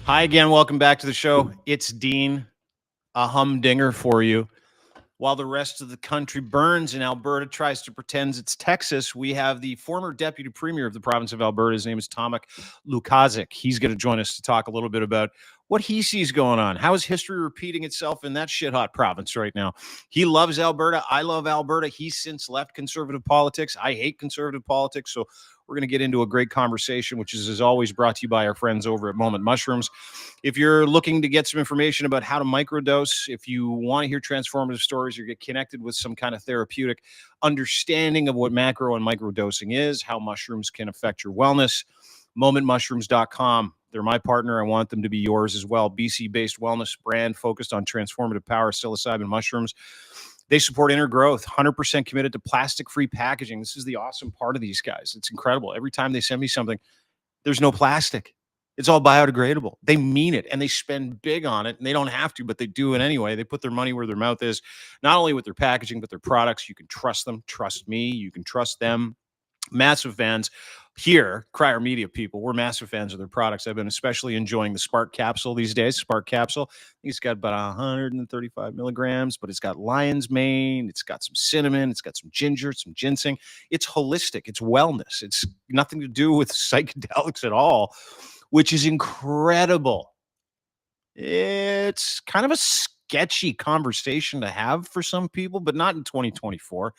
Hi again. Welcome back to the show. It's Dean, a humdinger for you. While the rest of the country burns and Alberta tries to pretend it's Texas, we have the former deputy premier of the province of Alberta. His name is Lukaszuk. He's going to join us to talk a little bit about what he sees going on. How is history repeating itself in that shit-hot province right now? He loves Alberta. I love Alberta. He's since left conservative politics. I hate conservative politics, so we're going to get into a great conversation, which is, as always, brought to you by our friends over at Moment Mushrooms. If you're looking to get some information about how to microdose, if you want to hear transformative stories or get connected with some kind of therapeutic understanding of what macro and microdosing is, how mushrooms can affect your wellness, momentmushrooms.com. They're my partner. I want them to be yours as well. BC-based wellness brand focused on transformative power, psilocybin mushrooms. They support inner growth, 100% committed to plastic-free packaging. This is the awesome part of these guys. It's incredible. Every time they send me something, there's no plastic. It's all biodegradable. They mean it, and they spend big on it, and they don't have to, but they do it anyway. They put their money where their mouth is, not only with their packaging, but their products. You can trust them. Trust me. You can trust them. Massive fans here, Crier Media people. We're massive fans of their products. I've been especially enjoying the Spark capsule these days. Spark capsule. I think it's got about 135 milligrams, but it's got lion's mane. It's got some cinnamon. It's got some ginger, some ginseng. It's holistic. It's wellness. It's nothing to do with psychedelics at all, which is incredible. It's kind of a sketchy conversation to have for some people, but not in 2024.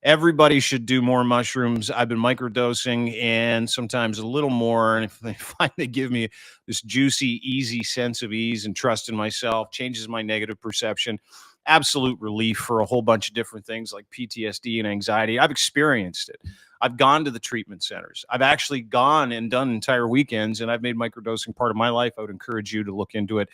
Everybody should do more mushrooms. I've been microdosing and sometimes a little more. And if they find they give me this juicy, easy sense of ease and trust in myself, changes my negative perception, absolute relief for a whole bunch of different things like PTSD and anxiety. I've experienced it. I've gone to the treatment centers. I've actually gone and done entire weekends, and I've made microdosing part of my life. I would encourage you to look into it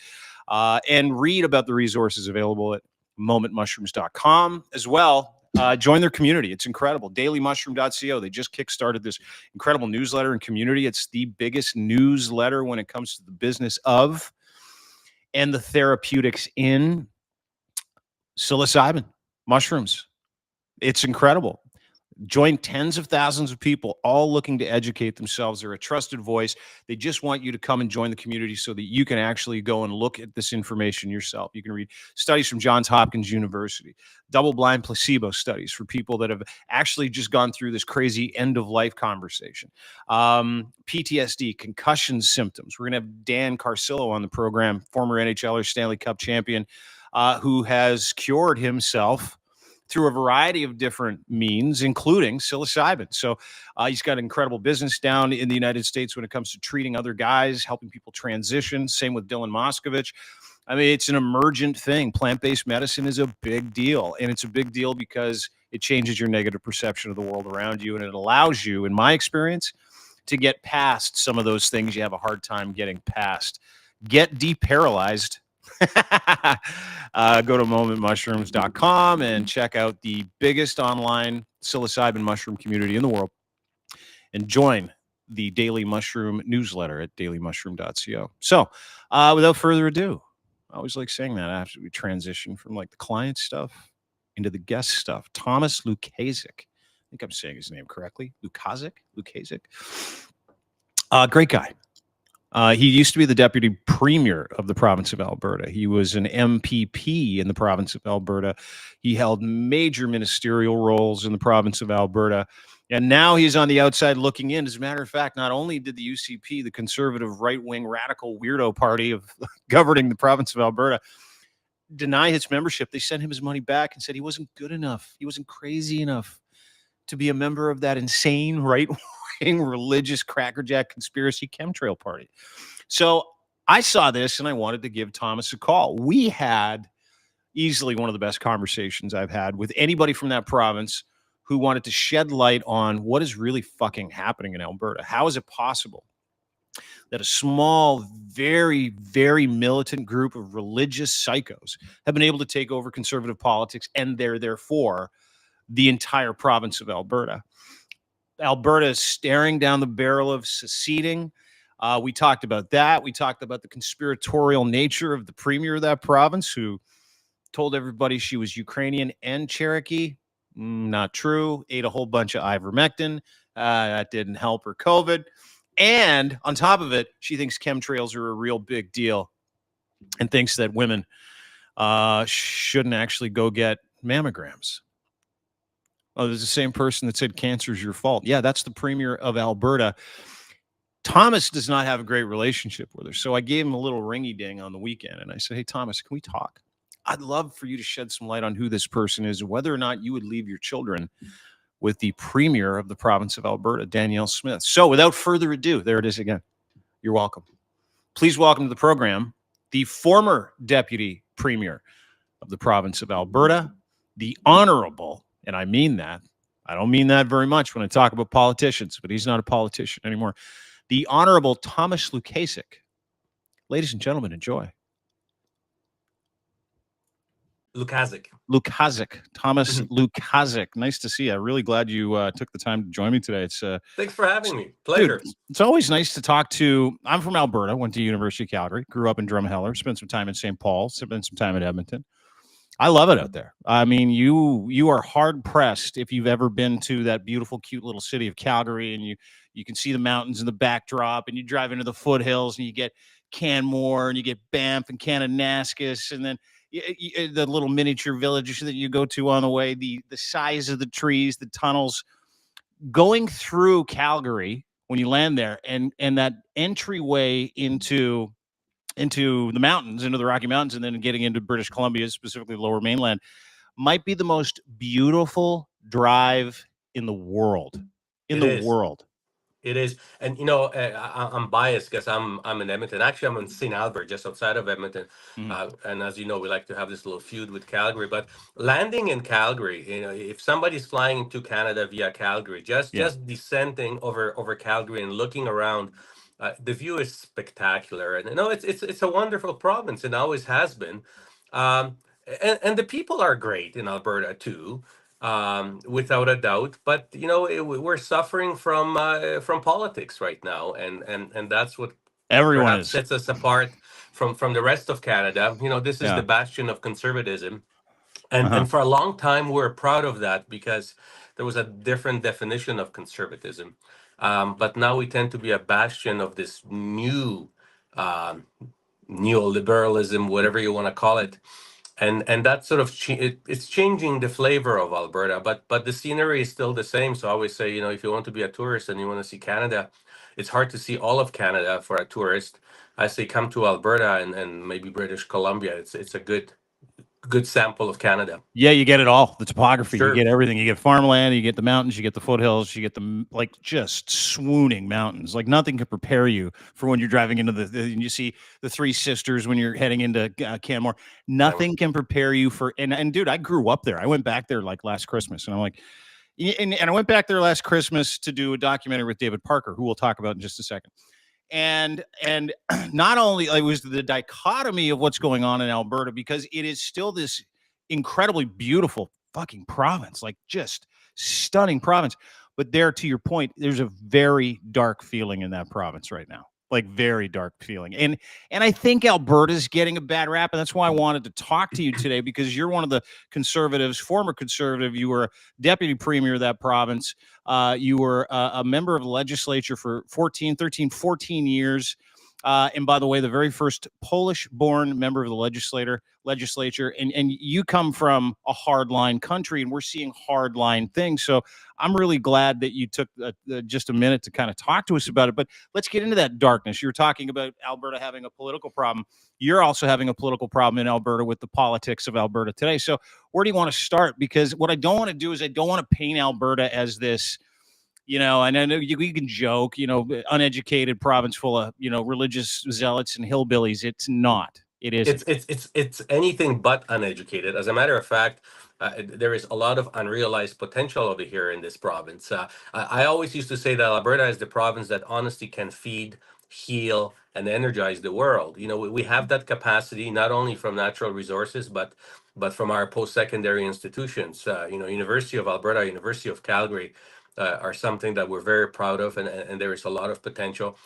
and read about the resources available at momentmushrooms.com as well. Join their community. It's incredible. dailymushroom.co. They just kickstarted this incredible newsletter and community. It's the biggest newsletter when it comes to the business of and the therapeutics in psilocybin mushrooms. It's incredible. Join tens of thousands of people all looking to educate themselves. They're a trusted voice. They just want you to come and join the community so that you can actually go and look at this information yourself. You can read studies from Johns Hopkins University, double-blind placebo studies for people that have actually just gone through this crazy end-of-life conversation. PTSD, concussion symptoms. We're going to have Dan Carcillo on the program, former NHLer, Stanley Cup champion, who has cured himself through a variety of different means, including psilocybin. So he's got incredible business down in the United States when it comes to treating other guys, helping people transition. Same with Dylan Moskovich. I mean, it's an emergent thing. Plant-based medicine is a big deal. And it's a big deal because it changes your negative perception of the world around you. And it allows you, in my experience, to get past some of those things you have a hard time getting past. Get deparalyzed. Go to momentmushrooms.com and check out the biggest online psilocybin mushroom community in the world and join the Daily Mushroom newsletter at dailymushroom.co. So without further ado, I always like saying that after we transition from like the client stuff into the guest stuff. Thomas Lukaszuk. I think I'm saying his name correctly. Lukaszuk. Great guy. He used to be the deputy premier of the province of Alberta. He was an MPP in the province of Alberta. He held major ministerial roles in the province of Alberta. And now he's on the outside looking in. As a matter of fact, not only did the UCP, the conservative right-wing radical weirdo party of governing the province of Alberta, deny his membership, they sent him his money back and said he wasn't good enough. He wasn't crazy enough to be a member of that insane right-wing religious crackerjack conspiracy chemtrail party. So I saw this and I wanted to give Thomas a call. We had easily one of the best conversations I've had with anybody from that province who wanted to shed light on what is really fucking happening in Alberta. How is it possible that a small, very, very militant group of religious psychos have been able to take over conservative politics and therefore the entire province of Alberta? Alberta is staring down the barrel of seceding. We talked about that. We talked about the conspiratorial nature of the premier of that province, who told everybody she was Ukrainian and Cherokee. Not true. Ate a whole bunch of ivermectin. That didn't help her COVID. And on top of it, she thinks chemtrails are a real big deal and thinks that women shouldn't actually go get mammograms. Oh, there's the same person that said cancer's your fault. Yeah, that's the premier of Alberta. Thomas does not have a great relationship with her. So I gave him a little ringy ding on the weekend. And I said, hey, Thomas, can we talk? I'd love for you to shed some light on who this person is and whether or not you would leave your children with the premier of the province of Alberta, Danielle Smith. So without further ado, there it is again. You're welcome. Please welcome to the program the former deputy premier of the province of Alberta, the honorable, and I mean that. I don't mean that very much when I talk about politicians, but he's not a politician anymore. The honorable Thomas Lukaszuk. Ladies and gentlemen, enjoy. Lukaszuk. Thomas Lukaszuk. Nice to see you. I'm really glad you took the time to join me today. It's thanks for having me. Pleasure. Dude, it's always nice to talk to. I'm from Alberta. Went to University of Calgary. Grew up in Drumheller. Spent some time in St. Paul. Spent some time in Edmonton. I love it out there. I mean, you are hard pressed if you've ever been to that beautiful, cute little city of Calgary, and you can see the mountains in the backdrop, and you drive into the foothills, and you get Canmore, and you get Banff and Kananaskis, and then the little miniature villages that you go to on the way, the size of the trees, the tunnels. Going through Calgary when you land there, and that entryway into the mountains, into the Rocky Mountains, and then getting into British Columbia, specifically the Lower Mainland, might be the most beautiful drive in the world. It is, and I'm biased because I'm in Edmonton. Actually, I'm in St. Albert, just outside of Edmonton. And as you know, we like to have this little feud with Calgary. But landing in Calgary, if somebody's flying into Canada via Calgary, just descending over Calgary and looking around, the view is spectacular. And it's a wonderful province, and always has been. And the people are great in Alberta too. Without a doubt, but we're suffering from politics right now, and that's what everyone sets us apart from the rest of Canada. This is the bastion of conservatism, and for a long time we're proud of that because there was a different definition of conservatism, but now we tend to be a bastion of this new neoliberalism, whatever you want to call it. And that sort of it's changing the flavor of Alberta, but the scenery is still the same. So I always say, if you want to be a tourist and you want to see Canada, it's hard to see all of Canada for a tourist. I say come to Alberta and maybe British Columbia. It's a good sample of Canada. Yeah, you get it all. The topography, Sure. You get everything. You get farmland, you get the mountains, you get the foothills, you get the just swooning mountains. Like nothing can prepare you for when you're driving into and you see the Three Sisters when you're heading into Canmore. Nothing can prepare you for. And dude, I grew up there. I went back there like last Christmas, and I'm like, and I went back there last Christmas to do a documentary with David Parker, who we'll talk about in just a second. And not only it was the dichotomy of what's going on in Alberta, because it is still this incredibly beautiful fucking province, like just stunning province. But there, to your point, there's a very dark feeling in that province right now, like very dark feeling. And I think Alberta's getting a bad rap, and that's why I wanted to talk to you today, because you're one of the conservatives, former conservative. You were deputy premier of that province. You were a member of the legislature for 14 years. And by the way, the very first Polish-born member of the legislature, and you come from a hardline country, and we're seeing hardline things. So I'm really glad that you took just a minute to kind of talk to us about it. But let's get into that darkness. You're talking about Alberta having a political problem. You're also having a political problem in Alberta with the politics of Alberta today. So where do you want to start? Because what I don't want to do is I don't want to paint Alberta as this, and I know you can joke, uneducated province full of, religious zealots and hillbillies. It's not. It is. It's anything but uneducated. As a matter of fact, there is a lot of unrealized potential over here in this province. I always used to say that Alberta is the province that honestly can feed, heal, and energize the world. We have that capacity not only from natural resources, but from our post-secondary institutions. University of Alberta, University of Calgary, are something that we're very proud of, and there is a lot of potential.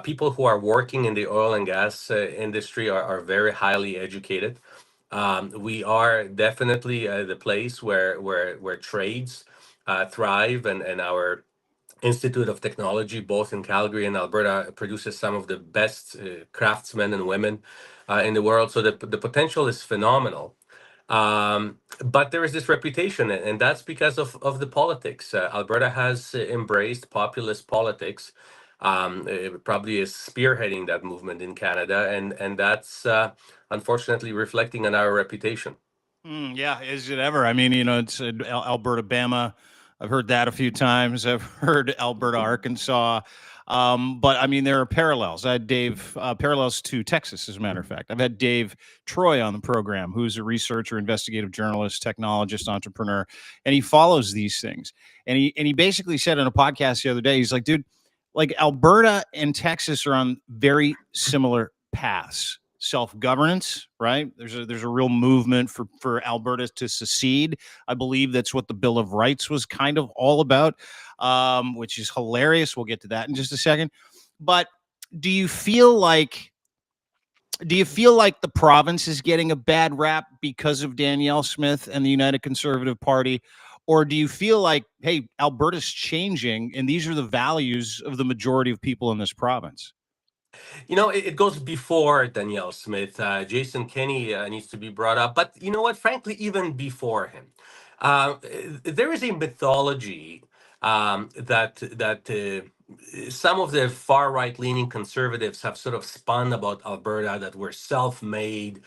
People who are working in the oil and gas industry are very highly educated. We are definitely the place where trades thrive, and our Institute of Technology, both in Calgary and Alberta, produces some of the best craftsmen and women in the world. So the potential is phenomenal. But there is this reputation, and that's because of the politics. Alberta has embraced populist politics. It probably is spearheading that movement in Canada, and that's unfortunately reflecting on our reputation. Yeah, is it ever? I mean, it's Alberta, Bama. I've heard that a few times. I've heard Alberta, Arkansas. But I mean, there are parallels. I had Dave, parallels to Texas, as a matter of fact. I've had Dave Troy on the program, who's a researcher, investigative journalist, technologist, entrepreneur, and he follows these things. And he basically said in a podcast the other day, he's like, dude, like Alberta and Texas are on very similar paths. Self-governance, right? There's a real movement for Alberta to secede. I believe that's what the Bill of Rights was kind of all about, which is hilarious. We'll get to that in just a second. But do you feel like the province is getting a bad rap because of Danielle Smith and the United Conservative Party? Or do you feel like, hey, Alberta's changing and these are the values of the majority of people in this province? It goes before Danielle Smith. Jason Kenney needs to be brought up. But you know what? Frankly, even before him, uh, there is a mythology that some of the far right leaning conservatives have sort of spun about Alberta, that we're self made,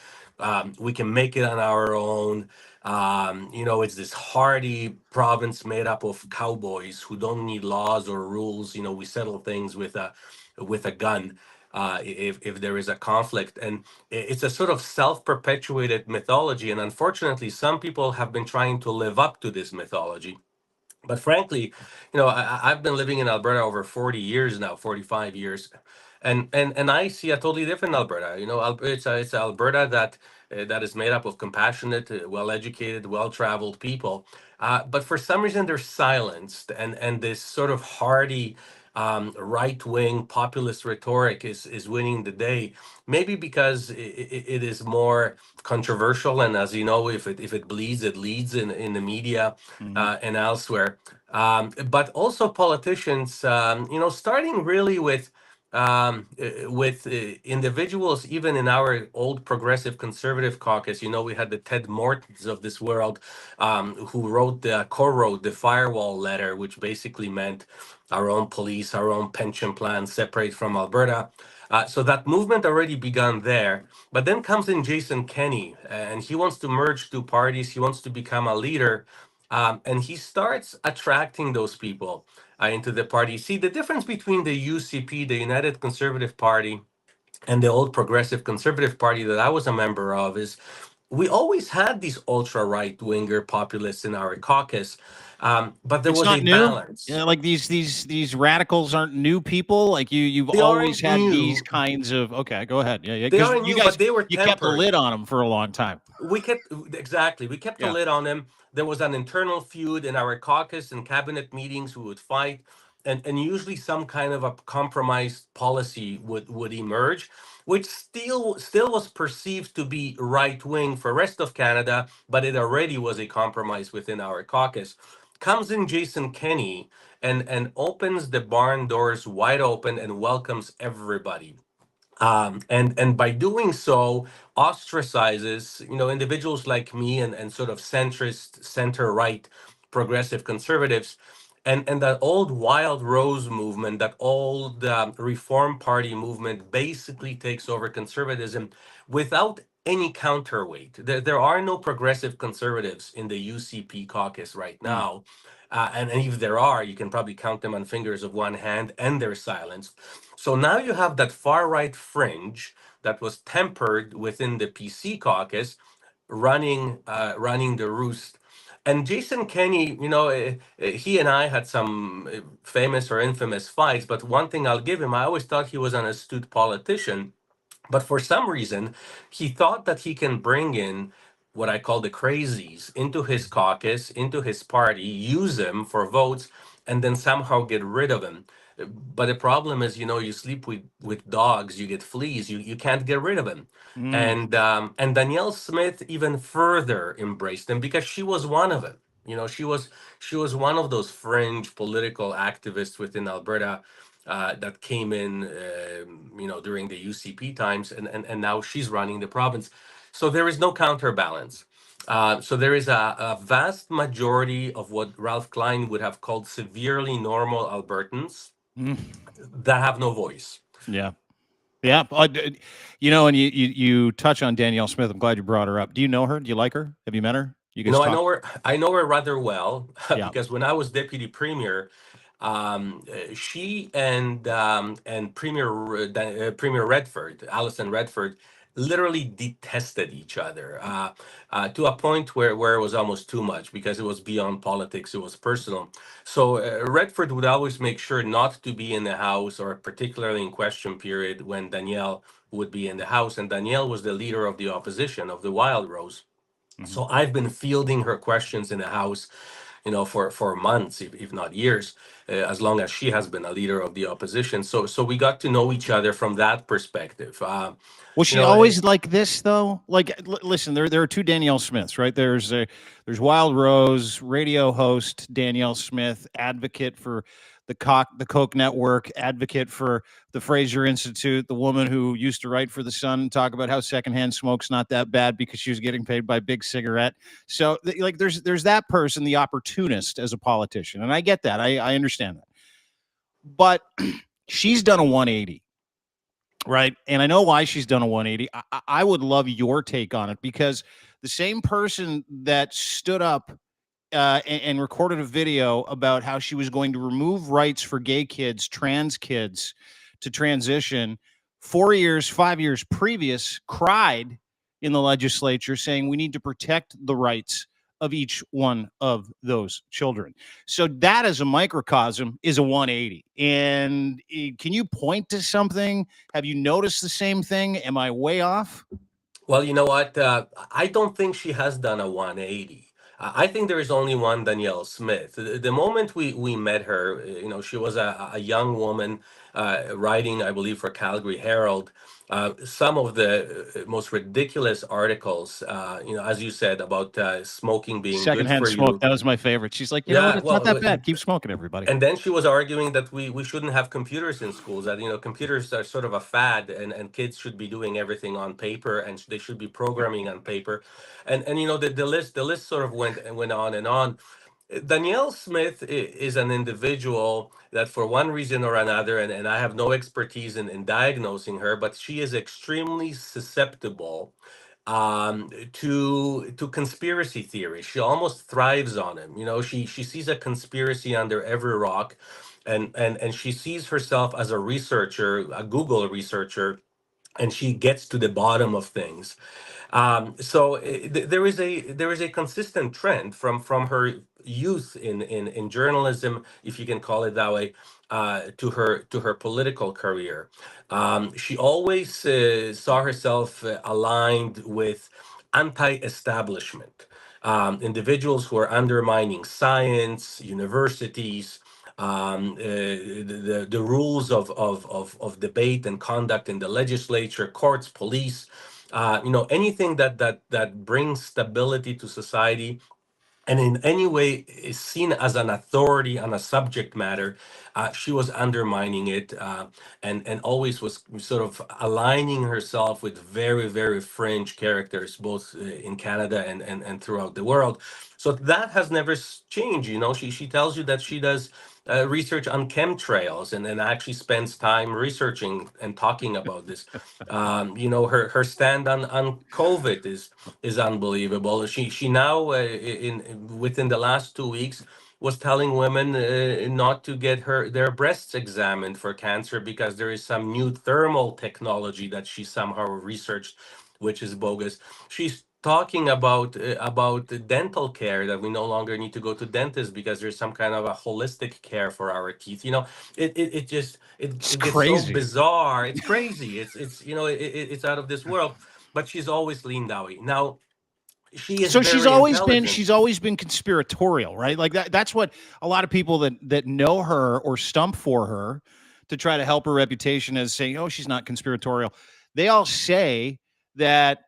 we can make it on our own. It's this hardy province made up of cowboys who don't need laws or rules. We settle things with a gun if there is a conflict. And it's a sort of self-perpetuated mythology. And unfortunately, some people have been trying to live up to this mythology. But frankly, I've been living in Alberta over 40 years now, 45 years. And I see a totally different Alberta. It's Alberta that is made up of compassionate, well-educated, well-traveled people. But for some reason, they're silenced, and this sort of hardy right-wing populist rhetoric is winning the day. Maybe because it is more controversial, and as you know, if it bleeds, it leads in the media and elsewhere. But also politicians, starting really with individuals, even in our old progressive conservative caucus. We had the Ted Mortons of this world, who co-wrote the firewall letter, which basically meant our own police, our own pension plan, separate from Alberta. So that movement already begun there. But then comes in Jason Kenney, and he wants to merge two parties. He wants to become a leader, and he starts attracting those people into the party. See, the difference between the UCP, the United Conservative Party, and the old Progressive Conservative Party that I was a member of is we always had these ultra right winger populists in our caucus, but there It's was a not new. balance. Yeah, like these radicals aren't new people. Like you've They always aren't had these new. kinds of. Okay, go ahead. Yeah, yeah. They Because aren't you new, guys but they were you kept a tempered. lid on them for a long time. We kept the Yeah. lid on him. There was an internal feud in our caucus and cabinet meetings. We would fight, and usually some kind of a compromise policy would emerge, which still was perceived to be right wing for rest of Canada, but it already was a compromise within our caucus. Comes in Jason Kenney and opens the barn doors wide open and welcomes everybody, and by doing so ostracizes individuals like me and sort of centrist, center right, progressive conservatives, and that old wild rose movement, that old reform party movement basically takes over conservatism without any counterweight. There are no progressive conservatives in the UCP caucus right Mm. now, and if there are, you can probably count them on fingers of one hand, and they're silenced. So now you have that far right fringe that was tempered within the PC caucus, running the roost. And Jason Kenney, he and I had some famous or infamous fights. But one thing I'll give him, I always thought he was an astute politician. But for some reason, he thought that he can bring in what I call the crazies into his caucus, into his party, use them for votes, and then somehow get rid of him. But the problem is, you sleep with dogs, you get fleas, you can't get rid of them. And Danielle Smith even further embraced them because she was one of them. She was one of those fringe political activists within Alberta that came in, during the UCP times, and now she's running the province. So there is no counterbalance. So there is a vast majority of what Ralph Klein would have called severely normal Albertans that have no voice. Yeah. Yeah. And you touch on Danielle Smith. I'm glad you brought her up. Do you know her? Do you like her? Have you met her? You guys I talk? know her. I know her rather well Yeah. because when I was deputy premier, she and Premier Redford, Alison Redford, literally detested each other to a point where it was almost too much because it was beyond politics. It was personal. So Redford would always make sure not to be in the house, or particularly in question period when Danielle would be in the house. And Danielle was the leader of the opposition of the Wild Rose. So I've been fielding her questions in the House, for months, if not years, as long as she has been a leader of the opposition. So we got to know each other from that perspective. Was she always like this though? Like, listen, there are two Danielle Smiths, right? There's Wild Rose, radio host Danielle Smith, advocate for the Koch network, advocate for the Fraser Institute, the woman who used to write for the Sun and talk about how secondhand smoke's not that bad because she was getting paid by Big Cigarette. So there's that person, the opportunist as a politician, and I get that. I understand that, but she's done a 180. Right. And I know why she's done a 180. I would love your take on it, because the same person that stood up and recorded a video about how she was going to remove rights for gay kids, trans kids to transition 5 years previous, cried in the legislature saying we need to protect the rights of each one of those children. So that as a microcosm is a 180. And can you point to something? Have you noticed the same thing? Am I way off? Well, you know what? I don't think she has done a 180. I think there is only one Danielle Smith. The moment we met her, she was a young woman writing, I believe, for Calgary Herald. Some of the most ridiculous articles, as you said, about smoking being good Secondhand for smoke. you. That was my favorite. She's like, what? Yeah, It's not well, that bad. Keep smoking, everybody. and then she was arguing that we shouldn't have computers in schools, that computers are sort of a fad, and kids should be doing everything on paper, and they should be programming on paper. And the list sort of went on and on. Danielle Smith is an individual that, for one reason or another, and I have no expertise in diagnosing her, but she is extremely susceptible to conspiracy theories. She almost thrives on them. She sees a conspiracy under every rock, and she sees herself as a researcher, a Google researcher, and she gets to the bottom of things. So there is a consistent trend from her youth in journalism, if you can call it that way, to her political career. She always saw herself aligned with anti-establishment, individuals who are undermining science, universities, the rules of debate and conduct in the legislature, courts, police, anything that brings stability to society and in any way is seen as an authority on a subject matter. She was undermining it, and always was sort of aligning herself with very, very fringe characters, both in Canada and throughout the world. So that has never changed. She tells you that she does research on chemtrails, and actually spends time researching and talking about this. Her stand on COVID is unbelievable. She now within the last 2 weeks was telling women not to get their breasts examined for cancer because there is some new thermal technology that she somehow researched, which is bogus. She's talking about the dental care, that we no longer need to go to dentists because there's some kind of a holistic care for our teeth. It just It's it gets so crazy. bizarre. It's crazy. It's out of this world. But she's always leaned that way. Now, She is So very intelligent. she's always been conspiratorial, right? Like that's what a lot of people that know her or stump for her to try to help her reputation as saying, oh, she's not conspiratorial. They all say that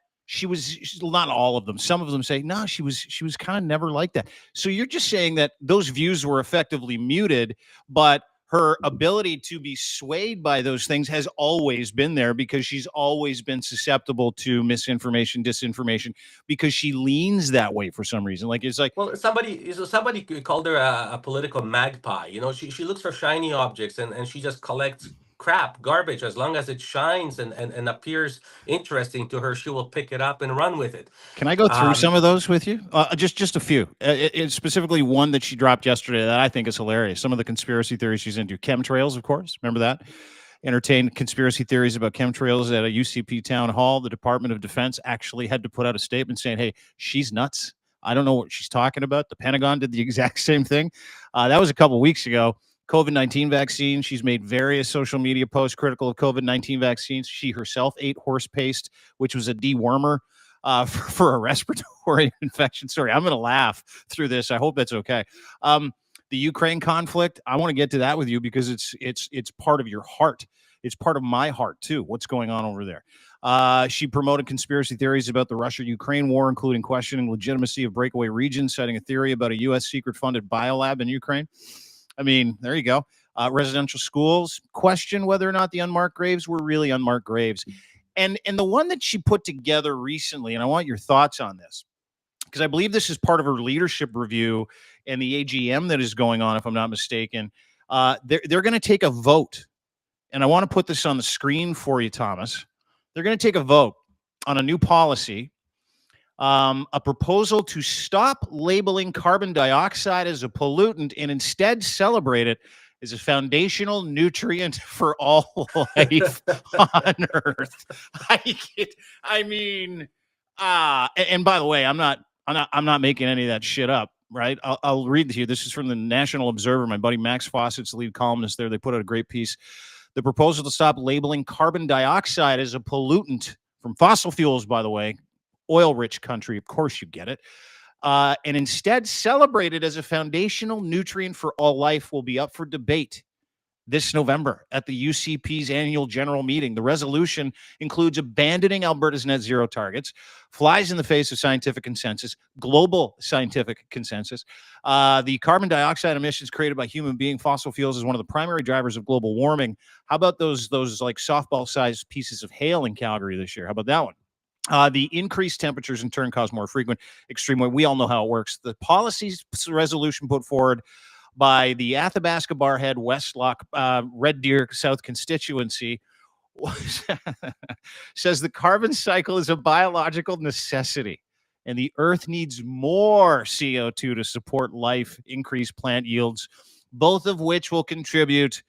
not all of them. Some of them say, no, she was kind of never like that. So you're just saying that those views were effectively muted, but her ability to be swayed by those things has always been there because she's always been susceptible to misinformation, disinformation, because she leans that way for some reason. Like it's like, Well, somebody called her a political magpie. You know, she looks for shiny objects, and she just collects crap, garbage. As long as it shines and appears interesting to her, she will pick it up and run with it. can I go through Um, some of those with you? Just a few. Specifically one that she dropped yesterday that I think is hilarious. Some of the conspiracy theories she's into. Chemtrails, of course. Remember that? Entertained conspiracy theories about chemtrails at a UCP town hall. The Department of Defense actually had to put out a statement saying, hey, she's nuts. I don't know what she's talking about. The Pentagon did the exact same thing. That was a couple weeks ago. COVID-19 vaccine. She's made various social media posts critical of COVID-19 vaccines. She herself ate horse paste, which was a dewormer for a respiratory infection. Sorry, I'm going to laugh through this. I hope that's okay. The Ukraine conflict, I want to get to that with you because it's part of your heart. It's part of my heart too. What's going on over there? She promoted conspiracy theories about the Russia-Ukraine war, including questioning legitimacy of breakaway regions, citing a theory about a U.S. secret-funded biolab in Ukraine. I mean, there you go. Residential schools, question whether or not the unmarked graves were really unmarked graves. And the one that she put together recently, and I want your thoughts on this, because I believe this is part of her leadership review and the AGM that is going on, if I'm not mistaken. They're going to take a vote, and I want to put this on the screen for you, Thomas. They're going to take a vote on a new policy, a proposal to stop labeling carbon dioxide as a pollutant and instead celebrate it as a foundational nutrient for all life on Earth. I mean, and by the way, I'm not making any of that shit up, right? I'll read to you. This is from the National Observer. My buddy Max Fawcett's the lead columnist there. They put out a great piece. The proposal to stop labeling carbon dioxide as a pollutant from fossil fuels, by the way, oil-rich country, of course you get it, and instead celebrate it as a foundational nutrient for all life will be up for debate this November at the UCP's annual general meeting. The resolution includes abandoning Alberta's net zero targets, flies in the face of scientific consensus, global scientific consensus. The carbon dioxide emissions created by human being fossil fuels is one of the primary drivers of global warming. How about those like softball-sized pieces of hail in Calgary this year? How about that one? The increased temperatures in turn cause more frequent extreme weather. We all know how it works. The policies resolution put forward by the Athabasca Barhead Westlock Red Deer South constituency says the carbon cycle is a biological necessity and the earth needs more CO2 to support life, increase plant yields, both of which will contribute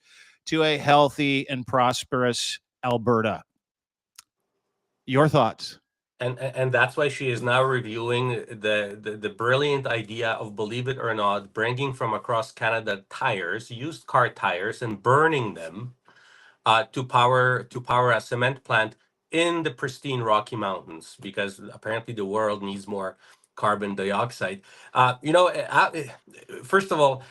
to a healthy and prosperous Alberta. Your thoughts? and that's why she is now reviewing the brilliant idea of, believe it or not, bringing from across Canada tires, used car tires, and burning them to power a cement plant in the pristine Rocky Mountains, because apparently the world needs more carbon dioxide. First of all,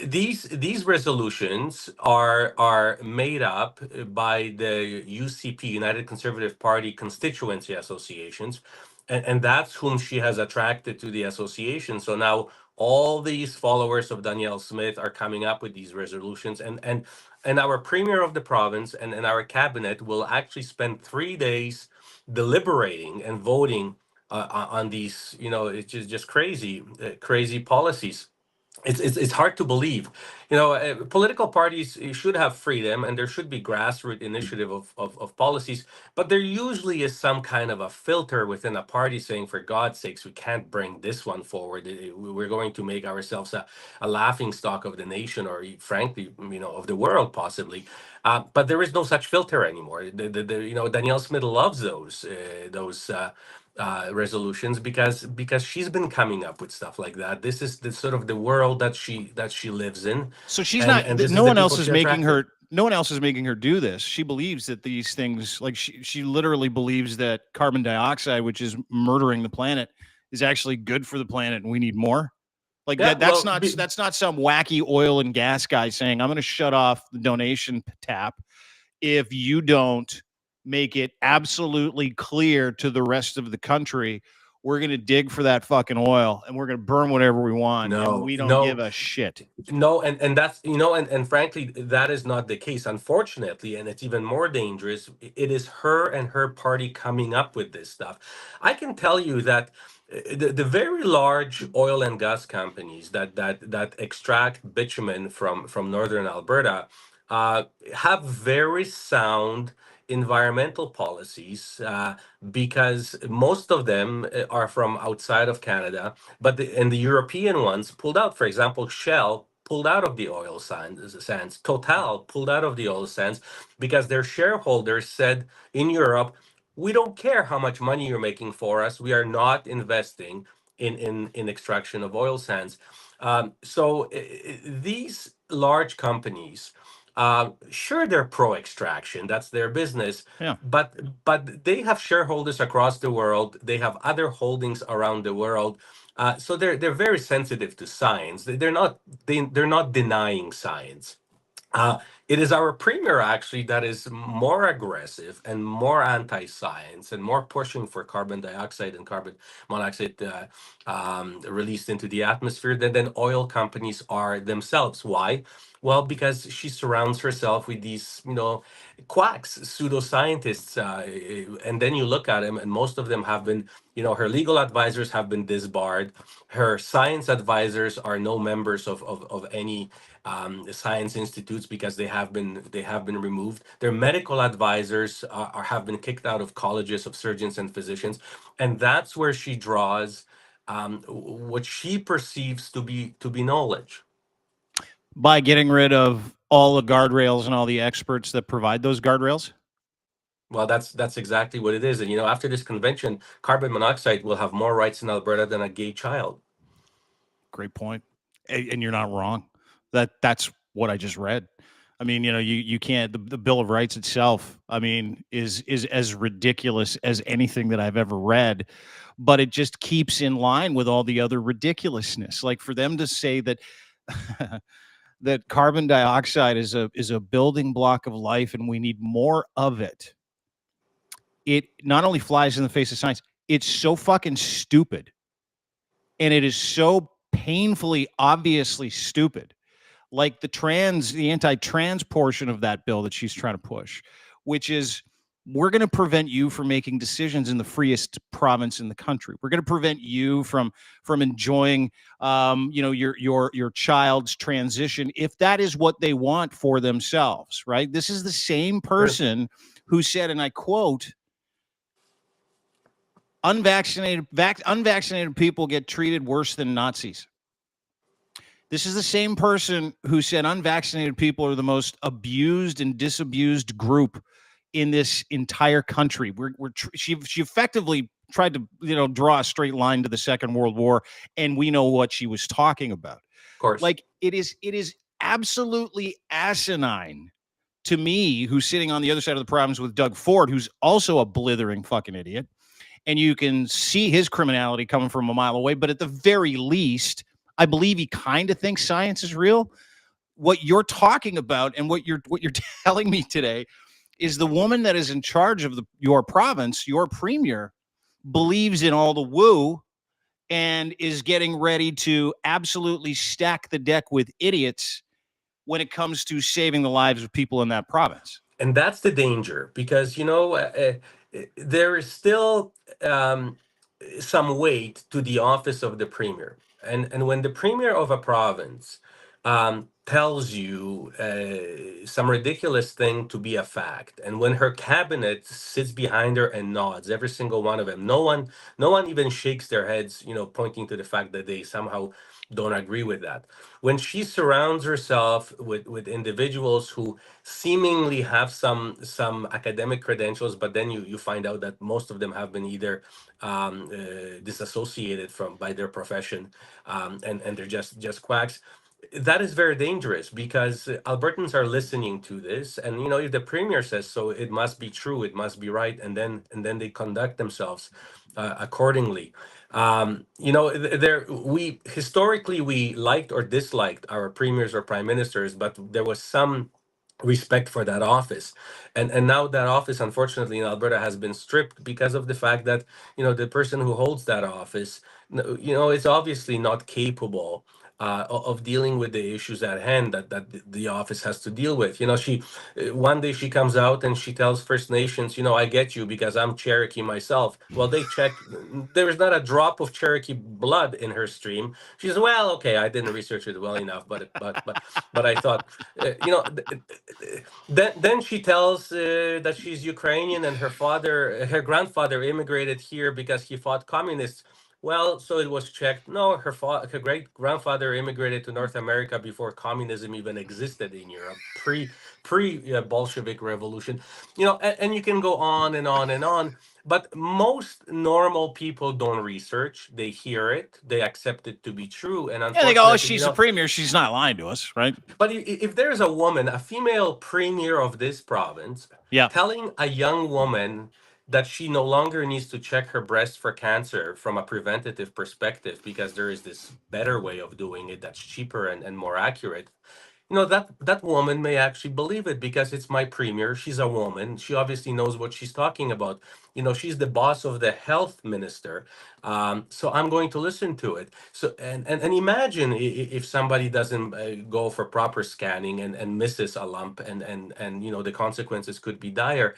these resolutions are made up by the UCP, United Conservative Party constituency associations, and that's whom she has attracted to the association. So now all these followers of Danielle Smith are coming up with these resolutions, and our premier of the province and our cabinet will actually spend 3 days deliberating and voting on these. It's just crazy policies. It's hard to believe. Political parties should have freedom, and there should be grassroots initiative of policies, but there usually is some kind of a filter within a party saying, for God's sakes, we can't bring this one forward. We're going to make ourselves a laughing stock of the nation, or frankly, of the world, possibly. But there is no such filter anymore. Danielle Smith loves those resolutions because she's been coming up with stuff like that. This is the sort of the world that she lives in. So she's and not. this No is the one else people is she making attracted. her. No one else is making her do this. She believes that these things, like she literally believes that carbon dioxide, which is murdering the planet, is actually good for the planet and we need more? Like Yeah, that's well, not some wacky oil and gas guy saying I'm going to shut off the donation tap if you don't make it absolutely clear to the rest of the country we're going to dig for that fucking oil and we're going to burn whatever we want and no, we don't give no, a shit. no, and that's, and frankly, that is not the case, unfortunately, and it's even more dangerous. It is her and her party coming up with this stuff. I can tell you that the very large oil and gas companies that extract bitumen from northern Alberta uh, have very sound environmental policies, because most of them are from outside of Canada, but and the European ones pulled out. For example, Shell pulled out of the oil sands. Total pulled out of the oil sands because their shareholders said in Europe, we don't care how much money you're making for us. We are not investing in extraction of oil sands. These large companies, sure, they're pro extraction. That's their business. Yeah. But they have shareholders across the world. They have other holdings around the world. So they're very sensitive to science. They're not denying science. Uh, it is our premier actually that is more aggressive and more anti-science and more pushing for carbon dioxide and carbon monoxide released into the atmosphere than oil companies are themselves. Why? Well, because she surrounds herself with these, quacks, pseudoscientists, and then you look at them, and most of them have been, her legal advisors have been disbarred. Her science advisors are no members of any science institutes because they have been removed. Their medical advisors have been kicked out of colleges of surgeons and physicians, and that's where she draws what she perceives to be knowledge. By getting rid of all the guardrails and all the experts that provide those guardrails. Well, that's exactly what it is. And after this convention, carbon monoxide will have more rights in Alberta than a gay child. Great point. And you're not wrong. That's what I just read. I mean, you can't the Bill of Rights itself, I mean, is as ridiculous as anything that I've ever read, but it just keeps in line with all the other ridiculousness. Like for them to say that that carbon dioxide is a building block of life and we need more of it. It not only flies in the face of science, it's so fucking stupid. And it is so painfully obviously stupid, like the anti-trans portion of that bill that she's trying to push, which is we're going to prevent you from making decisions in the freest province in the country. We're going to prevent you from enjoying your child's transition if that is what they want for themselves, right? This is the same person who said, and I quote, unvaccinated people get treated worse than Nazis. This is the same person who said unvaccinated people are the most abused and disabused group in this entire country. She effectively tried to draw a straight line to the Second World War, and we know what she was talking about. Of course. Like it is absolutely asinine to me, who's sitting on the other side of the province with Doug Ford, who's also a blithering fucking idiot. And you can see his criminality coming from a mile away. But at the very least, I believe he kind of thinks science is real. What you're talking about and what you're telling me today is the woman that is in charge of your province, your premier, believes in all the woo and is getting ready to absolutely stack the deck with idiots when it comes to saving the lives of people in that province. And that's the danger, because there is still some weight to the office of the premier, and when the premier of a province tells you some ridiculous thing to be a fact, and when her cabinet sits behind her and nods, every single one of them, no one even shakes their heads, pointing to the fact that they somehow don't agree with that. When she surrounds herself with individuals who seemingly have some academic credentials, but then you find out that most of them have been either disassociated from by their profession, and they're just quacks. That is very dangerous, because Albertans are listening to this, and if the premier says so, it must be true, it must be right, and then they conduct themselves accordingly. We historically we liked or disliked our premiers or prime ministers, but there was some respect for that office, and now that office, unfortunately, in Alberta has been stripped because of the fact that the person who holds that office, is obviously not capable of dealing with the issues at hand that the office has to deal with. She one day she comes out and she tells First Nations, I get you because I'm Cherokee myself. Well, they check. There is not a drop of Cherokee blood in her stream. She says, well, okay, I didn't research it well enough, but I thought, then she tells that she's Ukrainian and her grandfather immigrated here because he fought communists. Well, so it was checked. No, her great grandfather immigrated to North America before communism even existed in Europe, pre Bolshevik Revolution. And you can go on and on and on. But most normal people don't research. They hear it, they accept it to be true, and Yeah, they go, oh, unfortunately, she's a premier. She's not lying to us, right? but if there's a woman, a female premier of this province, Yeah. telling a young woman that she no longer needs to check her breast for cancer from a preventative perspective because there is this better way of doing it that's cheaper and more accurate, that woman may actually believe it because it's my premier. She's a woman. She obviously knows what she's talking about. She's the boss of the health minister. So I'm going to listen to it. So and imagine if somebody doesn't go for proper scanning and misses a lump, and the consequences could be dire.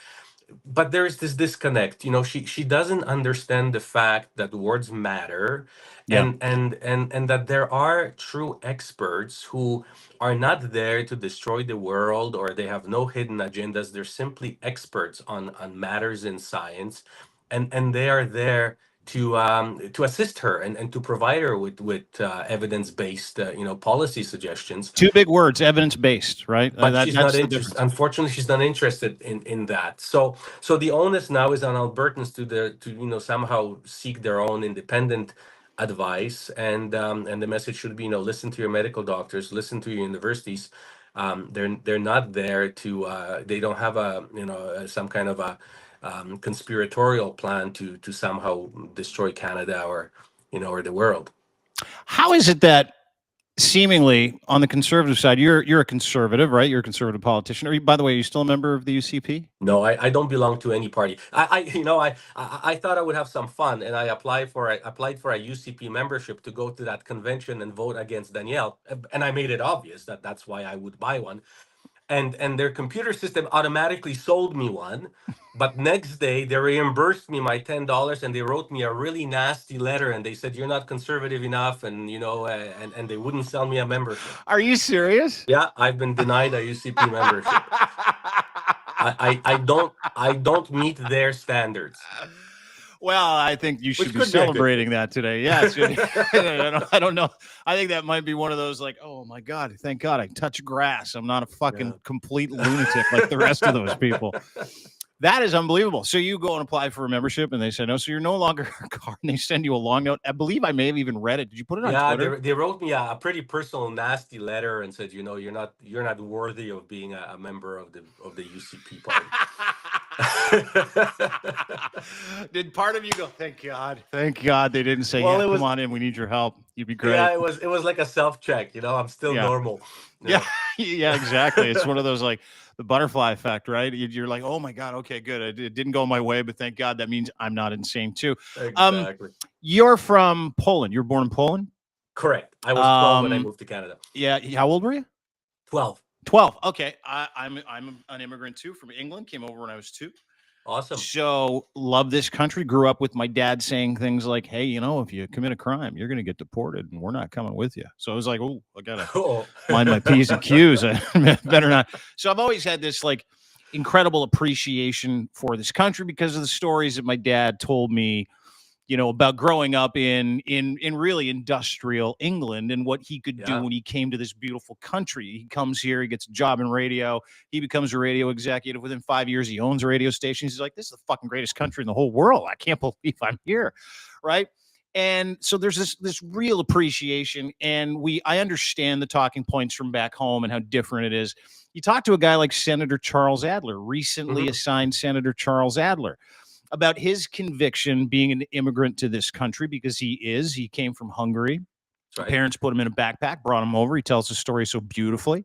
But there is this disconnect. She doesn't understand the fact that words matter, Yeah. and that there are true experts who are not there to destroy the world, or they have no hidden agendas. They're simply experts on matters in science, and they are there to assist her and to provide her with evidence-based policy suggestions. Two big words, evidence-based, right? But she's not That's the interested. difference. Unfortunately, she's not interested in that. So the onus now is on Albertans to somehow seek their own independent advice, and the message should be, listen to your medical doctors, listen to your universities. They're not there to they don't have some kind of a conspiratorial plan to somehow destroy Canada or the world. How is it that seemingly on the conservative side, you're a conservative, right? You're a conservative politician. By the way, are you still a member of the UCP? No, I don't belong to any party. I thought I would have some fun, and I applied for a UCP membership to go to that convention and vote against Danielle, and I made it obvious that that's why I would buy one, and their computer system automatically sold me one, but next day they reimbursed me my $10, and they wrote me a really nasty letter, and they said you're not conservative enough, and and they wouldn't sell me a membership. Are you serious? Yeah, I've been denied a UCP membership. I don't meet their standards. Well, I think you should be celebrating that today. Yes. I don't know. I think that might be one of those like, oh my God, thank God I touch grass. I'm not a fucking complete lunatic like the rest of those people. That is unbelievable. So you go and apply for a membership, and they say no. So you're no longer a card. And they send you a long note. I believe I may have even read it. Did you put it on Twitter? They wrote me a pretty personal, nasty letter and said, you're not worthy of being a member of the UCP party. Did part of you go, thank God they didn't say, come on in, we need your help, you'd be great? Yeah, it was like a self-check. I'm still normal. Yeah, exactly. It's one of those like the butterfly effect, right? You're like, oh my God, okay, good, it didn't go my way, but thank God, that means I'm not insane too. Exactly. You're from Poland. You're born in Poland? Correct. I was 12 when I moved to Canada. Yeah. How old were you? 12. Okay. I'm an immigrant too, from England. Came over when I was 2. Awesome. So love this country. Grew up with my dad saying things like, hey, if you commit a crime, you're going to get deported and we're not coming with you. So I was like, oh, I got to mind my P's and Q's. I better not. So I've always had this like incredible appreciation for this country because of the stories that my dad told me, about growing up in really industrial England and what he could do when he came to this beautiful country. He comes here, he gets a job in radio, he becomes a radio executive. Within 5 years, he owns a radio station. He's like, this is the fucking greatest country in the whole world. I can't believe I'm here, right? And so there's this real appreciation, and I understand the talking points from back home and how different it is. You talk to a guy like Senator Charles Adler, recently assigned Senator Charles Adler. about his conviction being an immigrant to this country, because he is. He came from Hungary. Right. Parents put him in a backpack, brought him over. He tells the story so beautifully.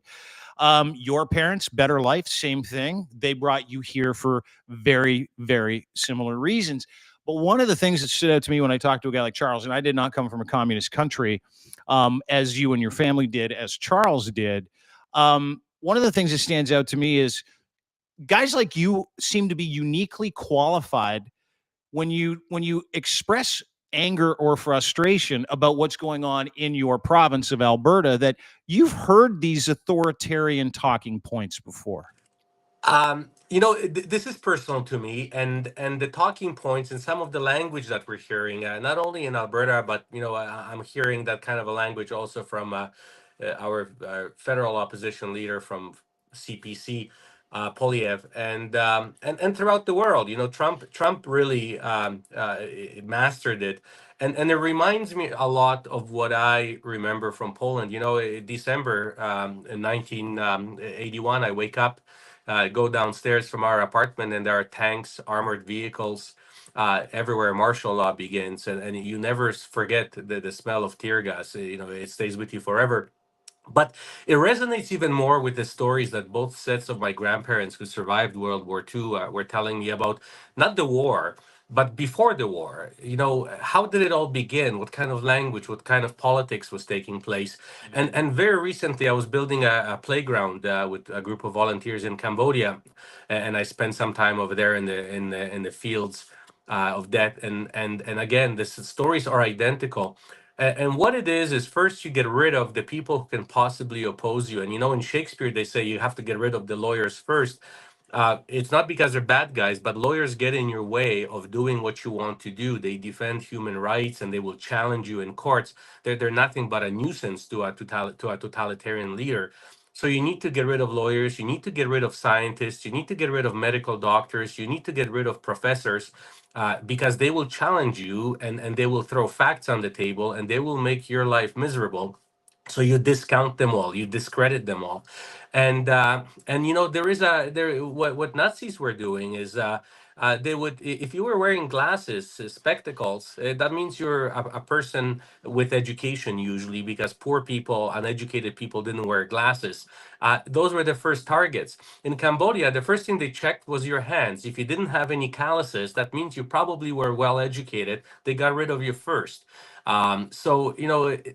Your parents, Better Life, same thing. They brought you here for very, very similar reasons. But one of the things that stood out to me when I talked to a guy like Charles, and I did not come from a communist country, as you and your family did, as Charles did. One of the things that stands out to me is guys like you seem to be uniquely qualified when you express anger or frustration about what's going on in your province of Alberta, that you've heard these authoritarian talking points before. This is personal to me, and the talking points and some of the language that we're hearing, not only in Alberta, but I'm hearing that kind of a language also from our federal opposition leader from CPC, Poilievre, and throughout the world. Trump really mastered it, and it reminds me a lot of what I remember from Poland. December in 1981, I wake up, go downstairs from our apartment, and there are tanks, armored vehicles everywhere. Martial law begins, and you never forget the smell of tear gas. It stays with you forever. But it resonates even more with the stories that both sets of my grandparents who survived World War II were telling me about, not the war, but before the war. How did it all begin? What kind of language, what kind of politics was taking place? And very recently, I was building a playground with a group of volunteers in Cambodia, and I spent some time over there in the fields of death. And again, the stories are identical. And what it is first you get rid of the people who can possibly oppose you. And in Shakespeare, they say you have to get rid of the lawyers first. It's not because they're bad guys, but lawyers get in your way of doing what you want to do. They defend human rights and they will challenge you in courts. They're nothing but a nuisance to a totalitarian leader. So you need to get rid of lawyers. You need to get rid of scientists. You need to get rid of medical doctors. You need to get rid of professors, because they will challenge you, and they will throw facts on the table, and they will make your life miserable. So you discount them all, you discredit them all, and there what Nazis were doing is, they would, if you were wearing glasses, spectacles, that means you're a person with education, usually, because poor people, uneducated people, didn't wear glasses. Those were the first targets. In Cambodia, the first thing they checked was your hands. If you didn't have any calluses, that means you probably were well educated. They got rid of you first. So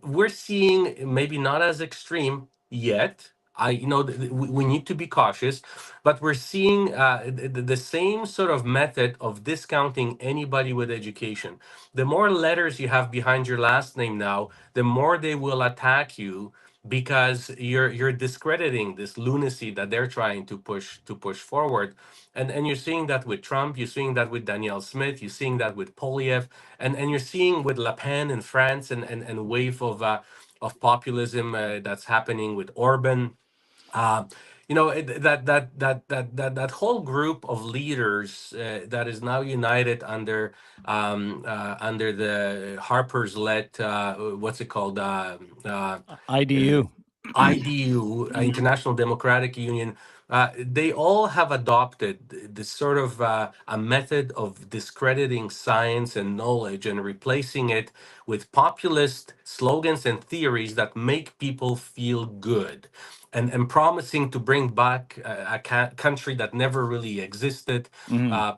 we're seeing, maybe not as extreme yet. We need to be cautious, but we're seeing the same sort of method of discounting anybody with education. The more letters you have behind your last name now, the more they will attack you, because you're discrediting this lunacy that they're trying to push forward. And you're seeing that with Trump, you're seeing that with Danielle Smith, you're seeing that with Poilievre, and you're seeing with Le Pen in France, and wave of populism that's happening with Orban. uh, that whole group of leaders that is now united under the Harper's led, what's it called, IDU. IDU, International Democratic Union. They all have adopted this sort of a method of discrediting science and knowledge and replacing it with populist slogans and theories that make people feel good, and promising to bring back a country that never really existed,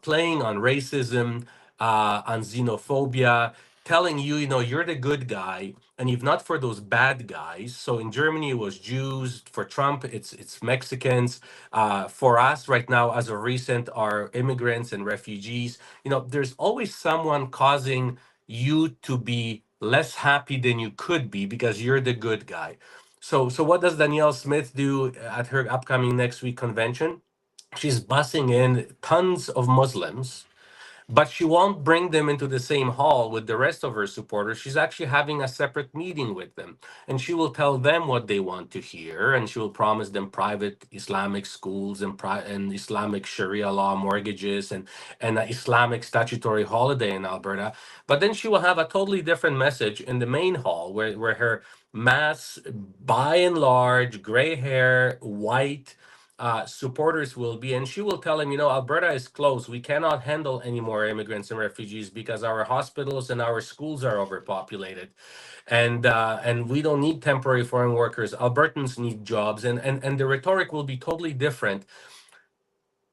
playing on racism, on xenophobia, telling you, you're the good guy, and if not for those bad guys. So in Germany, it was Jews. For Trump, it's Mexicans. For us right now, as of recent, are immigrants and refugees. There's always someone causing you to be less happy than you could be because you're the good guy. So what does Danielle Smith do at her upcoming next week convention? She's bussing in tons of Muslims, but she won't bring them into the same hall with the rest of her supporters. She's actually having a separate meeting with them. And she will tell them what they want to hear. And she will promise them private Islamic schools, and Islamic Sharia law mortgages, and an Islamic statutory holiday in Alberta. But then she will have a totally different message in the main hall, where her mass, by and large, gray hair, white, supporters will be. And she will tell him, Alberta is closed. We cannot handle any more immigrants and refugees because our hospitals and our schools are overpopulated, and we don't need temporary foreign workers. Albertans need jobs, and the rhetoric will be totally different.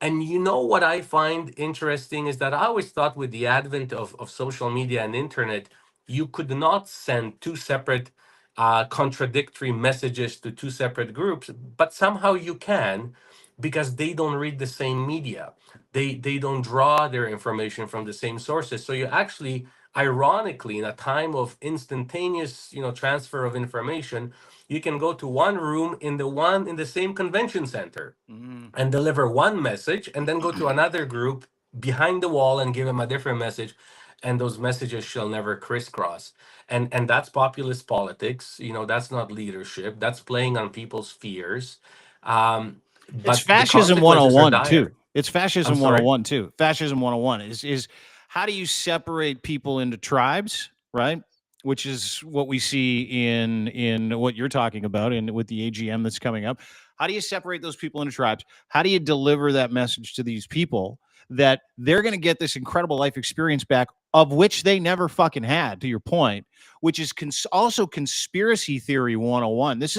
And what I find interesting is that I always thought with the advent of social media and internet, you could not send two separate contradictory messages to two separate groups, but somehow you can, because they don't read the same media. They don't draw their information from the same sources. So you actually, ironically, in a time of instantaneous, transfer of information, you can go to one room in the same convention center Mm. and deliver one message, and then go to another group behind the wall and give them a different message, and those messages shall never crisscross. And that's populist politics. That's not leadership. That's playing on people's fears. um, It's but the fascism consequences are 101 too. dire. It's I'm fascism sorry. 101 too. Fascism 101 is how do you separate people into tribes, right? Which is what we see in what you're talking about and with the AGM that's coming up. How do you separate those people into tribes? How do you deliver that message to these people that they're going to get this incredible life experience back, of which they never fucking had, to your point, which is also conspiracy theory 101. This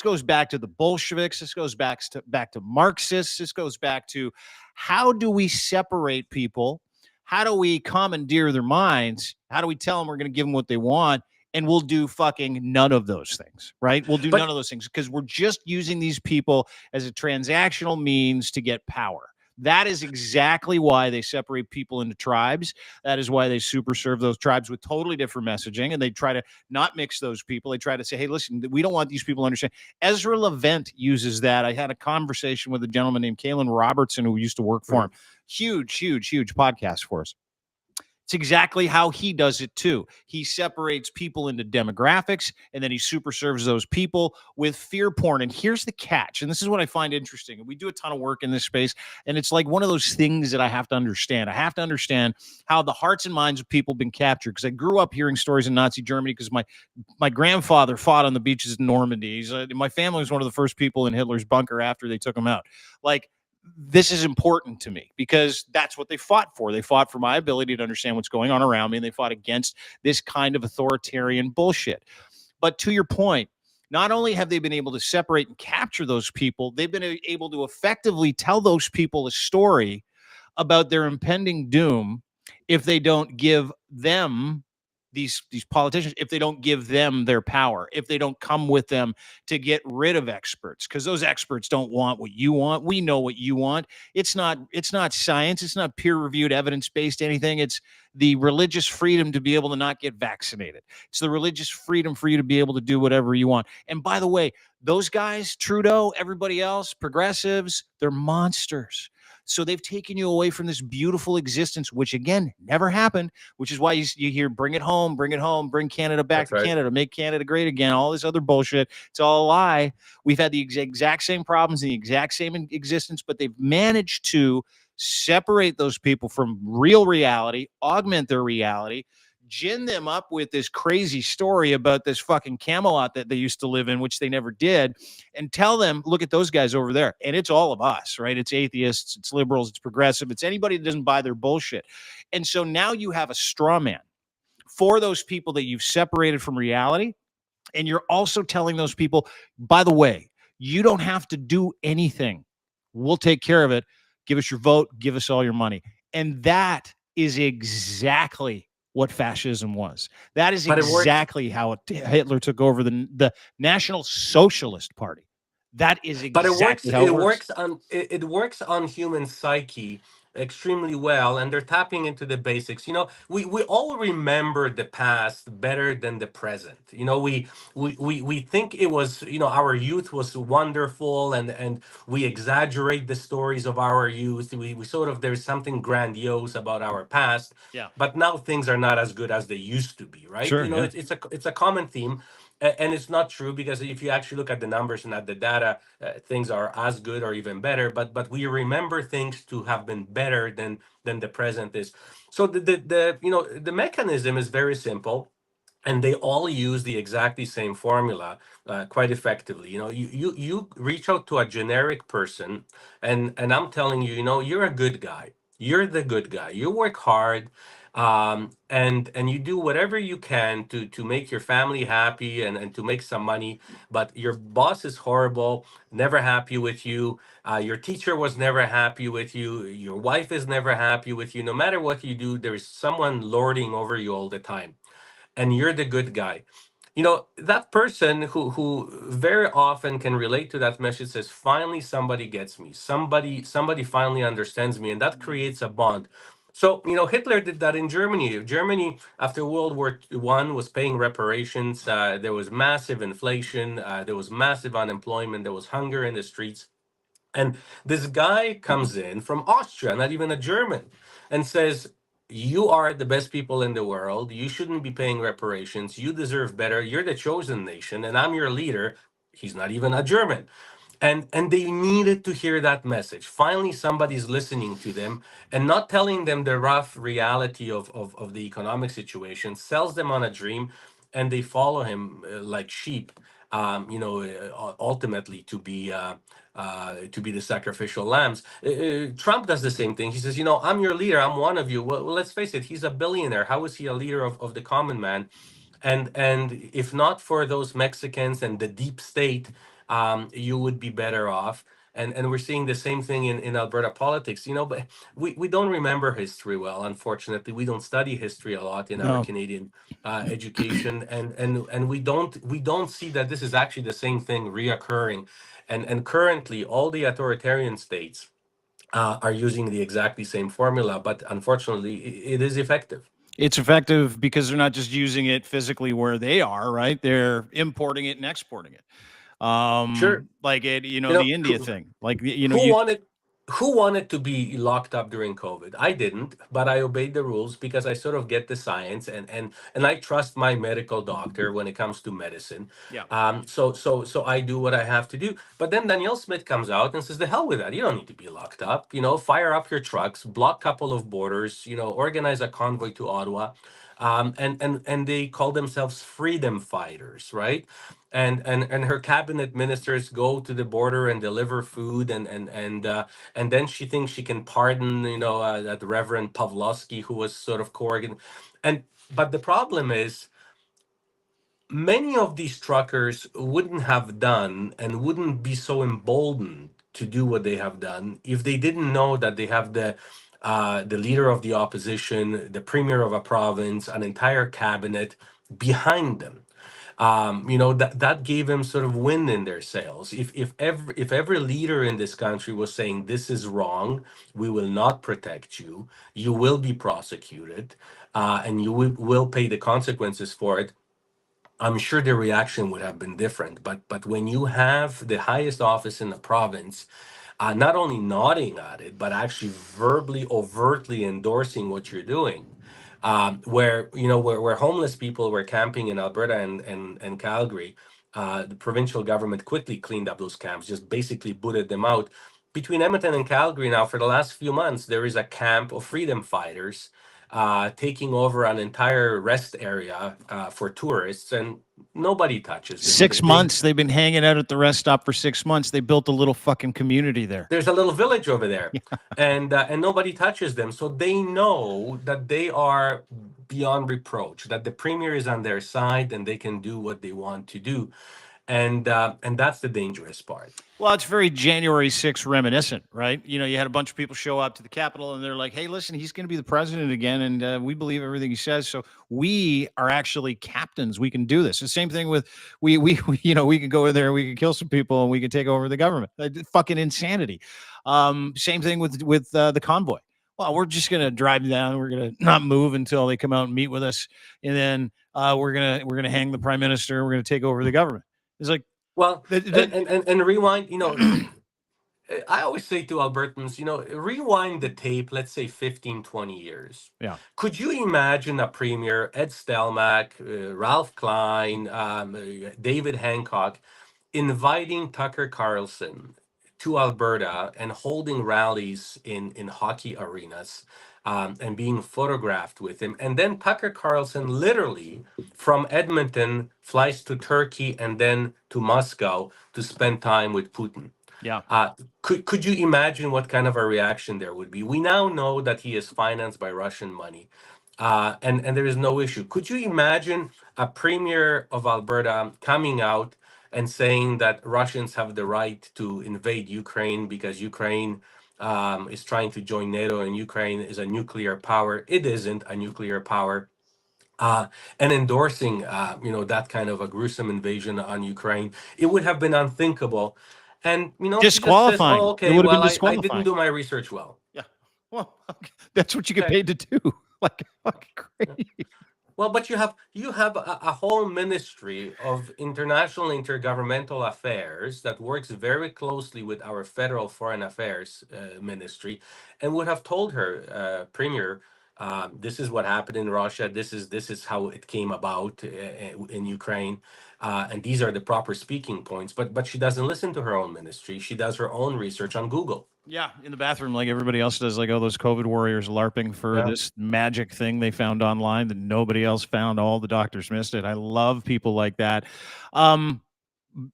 goes back to the Bolsheviks. This goes back to Marxists. This goes back to how do we separate people? How do we commandeer their minds? How do we tell them we're going to give them what they want? And we'll do fucking none of those things, right? We'll do none But of those things because we're just using these people as a transactional means to get power. That is exactly why they separate people into tribes. That is why they super serve those tribes with totally different messaging. And they try to not mix those people. They try to say, hey, listen, we don't want these people to understand. Ezra Levant uses that. I had a conversation with a gentleman named Kalen Robertson who used to work for him. Huge, huge, huge podcast for us. It's exactly how he does it too. He separates people into demographics and then he super serves those people with fear porn. And here's the catch. And this is what I find interesting. And we do a ton of work in this space. And it's like one of those things that I have to understand. I have to understand how the hearts and minds of people have been captured. Because I grew up hearing stories in Nazi Germany because my grandfather fought on the beaches of Normandy. My family was one of the first people in Hitler's bunker after they took him out. Like, this is important to me because that's what they fought for. They fought for my ability to understand what's going on around me, and they fought against this kind of authoritarian bullshit. But to your point, not only have they been able to separate and capture those people, they've been able to effectively tell those people a story about their impending doom if they don't give them these politicians, if they don't give them their power, if they don't come with them to get rid of experts, because those experts don't want what you want. We know what you want. It's not science. It's not peer-reviewed, evidence-based anything. It's the religious freedom to be able to not get vaccinated. It's the religious freedom for you to be able to do whatever you want. And by the way, those guys, Trudeau, everybody else, progressives, they're monsters. So they've taken you away from this beautiful existence, which again never happened, which is why you hear bring it home, bring Canada back to Canada, make Canada great again, all this other bullshit. It's all a lie. We've had the exact same problems, the exact same existence, but they've managed to separate those people from real reality, augment their reality, gin them up with this crazy story about this fucking Camelot that they used to live in, which they never did, and tell them, look at those guys over there. And it's all of us, right? It's atheists, it's liberals, it's progressive, it's anybody that doesn't buy their bullshit. And so now you have a straw man for those people that you've separated from reality. And you're also telling those people, by the way, you don't have to do anything. We'll take care of it. Give us your vote, give us all your money. And that is exactly what fascism was. That is exactly how Hitler took over the National Socialist Party. That is exactly how it works. It works on human psyche extremely well, and they're tapping into the basics. We all remember the past better than the present. We think it was, our youth was wonderful, and we exaggerate the stories of our youth. We sort of, there's something grandiose about our past. Yeah. But now things are not as good as they used to be, right? Sure. Yeah. It's a common theme. And it's not true, because if you actually look at the numbers and at the data, things are as good or even better. But we remember things to have been better than the present is. So the mechanism is very simple. and they all use the exactly same formula quite effectively. You reach out to a generic person, and I'm telling you, you're a good guy. You're the good guy. You work hard, and you do whatever you can to make your family happy and to make some money. But your boss is horrible, never happy with you. Your teacher was never happy with you. Your wife is never happy with you. No matter what you do, there is someone lording over you all the time, and you're the good guy. That person who very often can relate to that message says, finally somebody gets me, somebody finally understands me, and that creates a bond. So Hitler did that in Germany after World War I was paying reparations. There was massive inflation, there was massive unemployment, there was hunger in the streets, and this guy comes in from Austria, not even a German, and says, you are the best people in the world. You shouldn't be paying reparations. You deserve better. You're the chosen nation, and I'm your leader. He's not even a German. And they needed to hear that message. Finally, somebody's listening to them and not telling them the rough reality of the economic situation, sells them on a dream, and they follow him like sheep, ultimately to be the sacrificial lambs. Trump does the same thing. He says, I'm your leader. I'm one of you. Well, let's face it. He's a billionaire. How is he a leader of the common man? And if not for those Mexicans and the deep state, you would be better off. And we're seeing the same thing in Alberta politics, but we don't remember history well. Unfortunately, we don't study history a lot in our No. Canadian education, and we don't see that this is actually the same thing reoccurring. And currently, all the authoritarian states are using the exactly same formula, but unfortunately, it is effective. It's effective because they're not just using it physically where they are, right? They're importing it and exporting it. Sure. Like You know, the India thing. Like who wanted who wanted to be locked up during COVID? I didn't, but I obeyed the rules because I sort of get the science, and I trust my medical doctor when it comes to medicine. yeah. So I do what I have to do. But then Danielle Smith comes out and says, "The hell with that! You don't need to be locked up. Fire up your trucks, block a couple of borders. Organize a convoy to Ottawa." And they call themselves freedom fighters, right? And her cabinet ministers go to the border and deliver food, and then she thinks she can pardon that Reverend Pavlovsky, who was sort of Corrigan. And but the problem is, many of these truckers wouldn't have done and wouldn't be so emboldened to do what they have done if they didn't know that they have the leader of the opposition, the premier of a province, an entire cabinet behind them. That gave them sort of wind in their sails. If every leader in this country was saying, this is wrong, we will not protect you, you will be prosecuted, and you will pay the consequences for it, I'm sure the reaction would have been different. But when you have the highest office in the province, not only nodding at it, but actually verbally, overtly endorsing what you're doing, where homeless people were camping in Alberta and Calgary, the provincial government quickly cleaned up those camps, just basically booted them out. Between Edmonton and Calgary now, for the last few months, there is a camp of freedom fighters taking over an entire rest area for tourists, and nobody touches them. Six months. They've been hanging out at the rest stop for 6 months. They built a little fucking community there. There's a little village over there, and nobody touches them, so they know that they are beyond reproach. That the premier is on their side, and they can do what they want to do, and that's the dangerous part. Well, it's very January 6th reminiscent, right? You had a bunch of people show up to the Capitol and they're like, hey, listen, he's going to be the president again. And we believe everything he says. So we are actually captains. We can do this. The same thing with we can go in there, we can kill some people and we can take over the government. Fucking insanity. Same thing with the convoy. Well, we're just going to drive down. We're going to not move until they come out and meet with us. And then we're going to hang the prime minister. We're going to take over the government. It's like, Well, and rewind. I always say to Albertans, rewind the tape, let's say 15, 20 years. yeah. Could you imagine a premier, Ed Stelmach, Ralph Klein, David Hancock, inviting Tucker Carlson to Alberta and holding rallies in hockey arenas and being photographed with him. And then Tucker Carlson literally from Edmonton flies to Turkey and then to Moscow to spend time with Putin. Yeah. Could you imagine what kind of a reaction there would be? We now know that he is financed by Russian money, and there is no issue. Could you imagine a premier of Alberta coming out and saying that Russians have the right to invade Ukraine because Ukraine is trying to join NATO and Ukraine is a nuclear power? It isn't a nuclear power. And endorsing, that kind of a gruesome invasion on Ukraine, it would have been unthinkable. And she just says, Disqualifying. "Oh, It okay, would have been well, I didn't disqualifying. do my research well." Yeah. Well, okay. That's what you get Okay. paid to do. Like fucking crazy. Well, but you have a whole ministry of international intergovernmental affairs that works very closely with our federal foreign affairs ministry, and would have told her, Premier, this is what happened in Russia. This is how it came about in Ukraine, and these are the proper speaking points. But she doesn't listen to her own ministry. She does her own research on Google. Yeah, in the bathroom, like everybody else does, like all those COVID warriors LARPing for Yeah. this magic thing they found online that nobody else found. All the doctors missed it. I love people like that.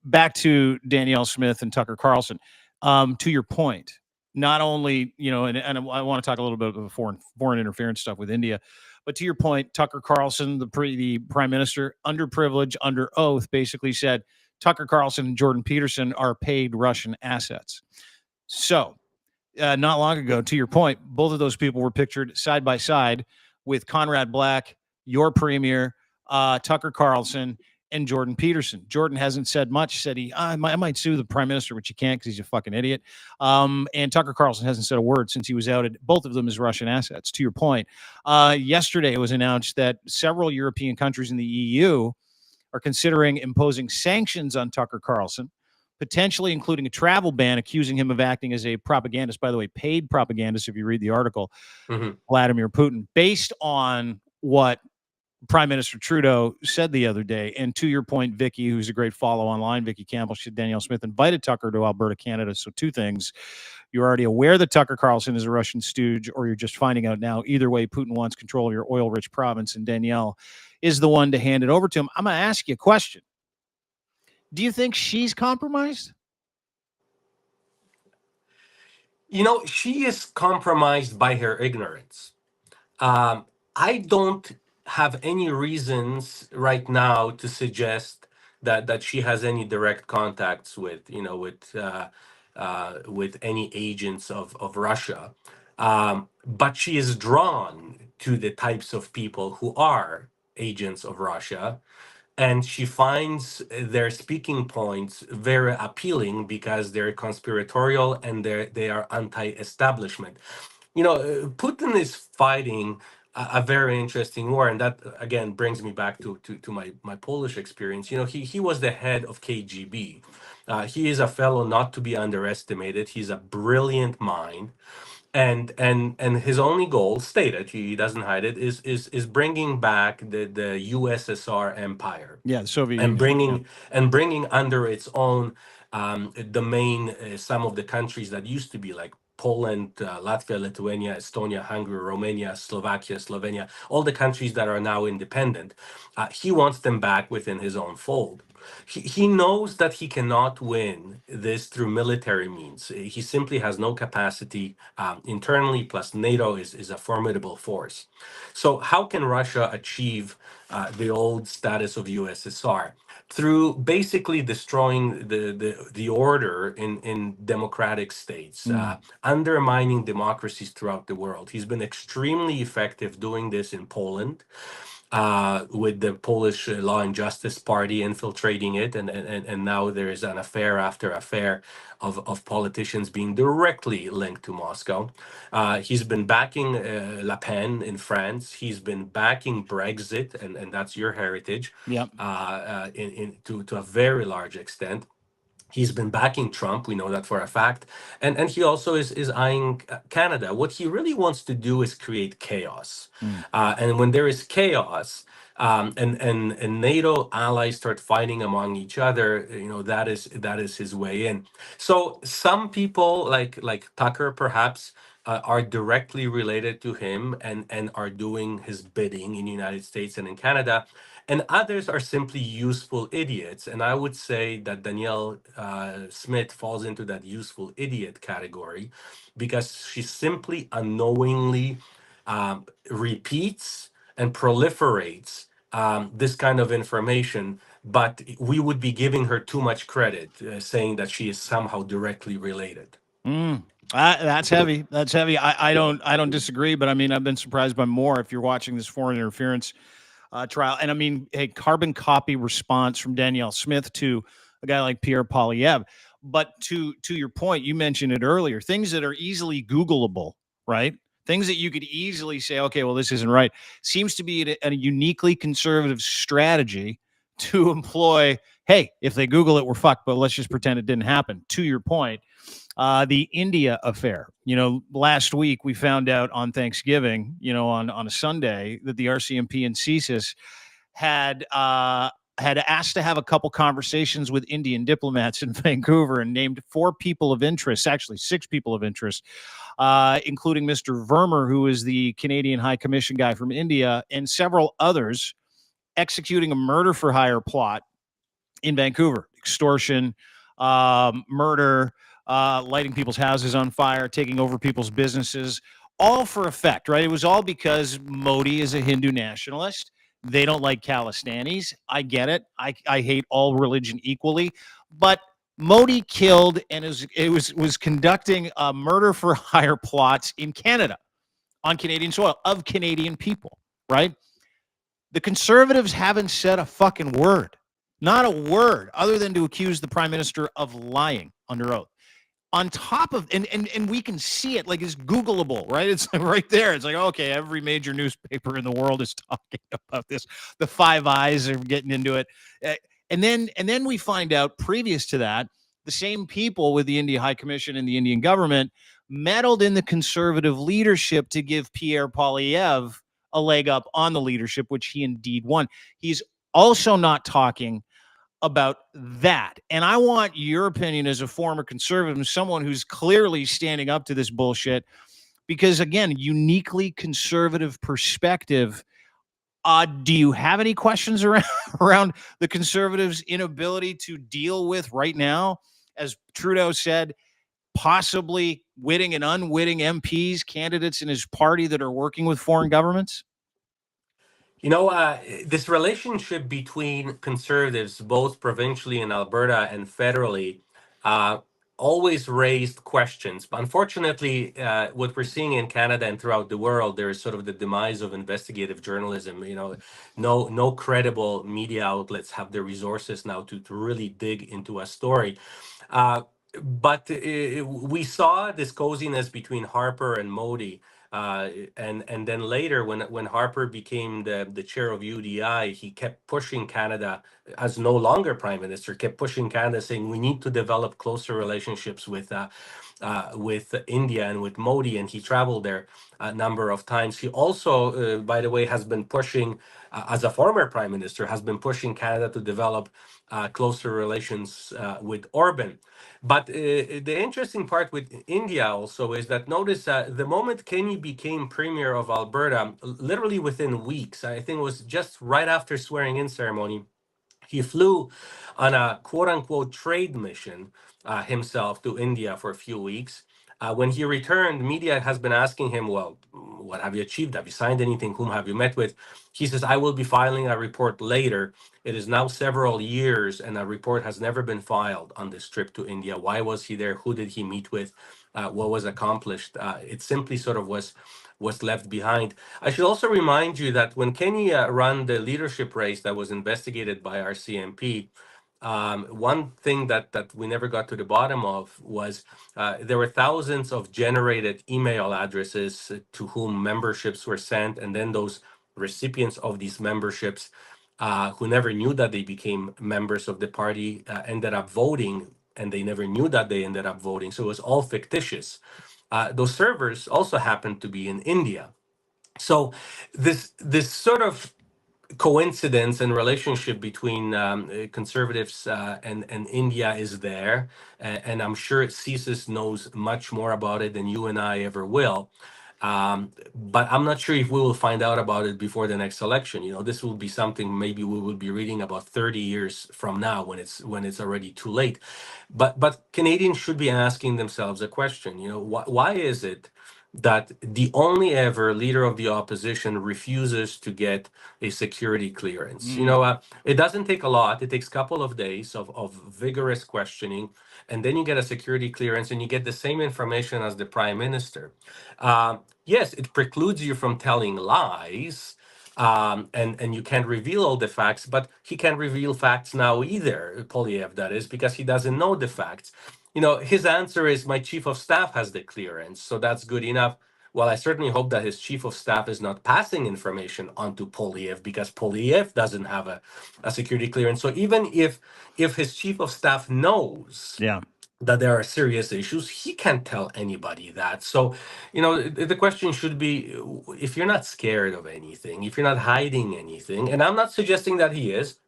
Back to Danielle Smith and Tucker Carlson. To your point, not only, and I want to talk a little bit about foreign interference stuff with India, but to your point, Tucker Carlson, the prime minister, underprivileged, under oath, basically said Tucker Carlson and Jordan Peterson are paid Russian assets. So, not long ago, to your point, both of those people were pictured side by side with Conrad Black, your premier, Tucker Carlson, and Jordan Peterson. Jordan hasn't said much. Said I might sue the prime minister, which he can't because he's a fucking idiot. And Tucker Carlson hasn't said a word since he was outed. Both of them as Russian assets. To your point, yesterday it was announced that several European countries in the EU are considering imposing sanctions on Tucker Carlson, potentially including a travel ban, accusing him of acting as a propagandist, by the way, paid propagandist, if you read the article, Vladimir Putin, based on what Prime Minister Trudeau said the other day. And to your point, Vicky, who's a great follow online, Vicky Campbell, Danielle Smith invited Tucker to Alberta, Canada. So two things. You're already aware that Tucker Carlson is a Russian stooge, or you're just finding out now. Either way, Putin wants control of your oil-rich province, and Danielle is the one to hand it over to him. I'm going to ask you a question. Do you think she's compromised? She is compromised by her ignorance. I don't have any reasons right now to suggest that she has any direct contacts with any agents of Russia. But she is drawn to the types of people who are agents of Russia, and she finds their speaking points very appealing because they're conspiratorial and they are anti-establishment. Putin is fighting a very interesting war, and that again brings me back to my Polish experience. He was the head of KGB. He is a fellow not to be underestimated. He's a brilliant mind, and his only goal, stated, he doesn't hide it, is bringing back the USSR empire. Yeah, the Soviet and Union. bringing under its own domain some of the countries that used to be like Poland, Latvia, Lithuania, Estonia, Hungary, Romania, Slovakia, Slovenia, all the countries that are now independent. He wants them back within his own fold. He knows that he cannot win this through military means. He simply has no capacity internally, plus NATO is a formidable force. So how can Russia achieve the old status of USSR? Through basically destroying the order in democratic states, undermining democracies throughout the world. He's been extremely effective doing this in Poland, with the Polish Law and Justice Party infiltrating it, and now there is an affair after affair of politicians being directly linked to Moscow. He's been backing Le Pen in France. He's been backing Brexit, and that's your heritage. Yep. To a very large extent. He's been backing Trump. We know that for a fact. And he also is eyeing Canada. What he really wants to do is create chaos. And when there is chaos, and NATO allies start fighting among each other, that is his way in. So some people like Tucker perhaps are directly related to him and are doing his bidding in the United States and in Canada, and others are simply useful idiots. And I would say that Danielle Smith falls into that useful idiot category because she simply unknowingly repeats and proliferates this kind of information, but we would be giving her too much credit, saying that she is somehow directly related. That's heavy. That's heavy. I don't disagree, but I mean, I've been surprised by more if you're watching this foreign interference trial. And I mean, a carbon copy response from Danielle Smith to a guy like Pierre Poilievre. But to your point, you mentioned it earlier, things that are easily Googleable, right? Things that you could easily say, okay, well, this isn't right, seems to be a uniquely conservative strategy to employ. Hey, if they Google it, we're fucked, but let's just pretend it didn't happen. To your point, the India affair. Last week we found out on Thanksgiving, on a Sunday, that the RCMP and CSIS had asked to have a couple conversations with Indian diplomats in Vancouver and named 4 people of interest, actually 6 people of interest, including Mr. Vermer, who is the Canadian High Commission guy from India, and several others, executing a murder for hire plot in Vancouver. Extortion, murder, lighting people's houses on fire, taking over people's businesses, all for effect, right? It was all because Modi is a Hindu nationalist. They don't like Khalistanis. I get it. I hate all religion equally, but Modi killed and was conducting murder for hire plots in Canada, on Canadian soil, of Canadian people, right? The Conservatives haven't said a fucking word, not a word, other than to accuse the Prime Minister of lying under oath. On top of, and we can see it, like, it's Googleable, right? It's right there. It's like, okay, every major newspaper in the world is talking about this. The Five Eyes are getting into it. And then we find out, previous to that, the same people with the India High Commission and the Indian government meddled in the Conservative leadership to give Pierre Poilievre a leg up on the leadership, which he indeed won. He's also not talking about that. And I want your opinion as a former conservative, someone who's clearly standing up to this bullshit, because, again, uniquely conservative perspective. Do you have any questions around the Conservatives' inability to deal with right now, as Trudeau said, possibly witting and unwitting MPs, candidates in his party that are working with foreign governments? This relationship between conservatives, both provincially in Alberta and federally, always raised questions. But unfortunately, what we're seeing in Canada and throughout the world, there is sort of the demise of investigative journalism. No credible media outlets have the resources now to really dig into a story. But we saw this coziness between Harper and Modi. And then later, when Harper became the chair of UDI, he kept pushing Canada, as no longer prime minister, kept pushing Canada, saying we need to develop closer relationships with India and with Modi, and he traveled there a number of times. He also, by the way, has been pushing, as a former prime minister, has been pushing Canada to develop closer relations with Orban. But the interesting part with India also is that, notice the moment Kenny became premier of Alberta, literally within weeks, I think it was just right after swearing in ceremony, he flew on a quote unquote trade mission himself to India for a few weeks. When he returned, media has been asking him, well, what have you achieved? Have you signed anything? Whom have you met with? He says, I will be filing a report later. It is now several years, and a report has never been filed on this trip to India. Why was he there? Who did he meet with? What was accomplished? It simply sort of was left behind. I should also remind you that when Kenny ran the leadership race that was investigated by our CMP, one thing that we never got to the bottom of was there were thousands of generated email addresses to whom memberships were sent, and then those recipients of these memberships who never knew that they became members of the party ended up voting, and they never knew that they ended up voting. So it was all fictitious. Those servers also happened to be in India. So this sort of coincidence and relationship between conservatives and India is there, and I'm sure CSIS knows much more about it than you and I ever will. But I'm not sure if we will find out about it before the next election. This will be something maybe we will be reading about 30 years from now, when it's already too late. But Canadians should be asking themselves a question. Why is it that the only ever leader of the opposition refuses to get a security clearance? It doesn't take a lot. It takes a couple of days of vigorous questioning, and then you get a security clearance, and you get the same information as the prime minister. Yes, it precludes you from telling lies, and you can't reveal all the facts, but he can't reveal facts now either, Poilievre, that is, because he doesn't know the facts. His answer is, my chief of staff has the clearance, so that's good enough. Well, I certainly hope that his chief of staff is not passing information onto Poilievre, because Poilievre doesn't have a security clearance. So even if his chief of staff knows that there are serious issues, he can't tell anybody that. So, the question should be, if you're not scared of anything, if you're not hiding anything, and I'm not suggesting that he is,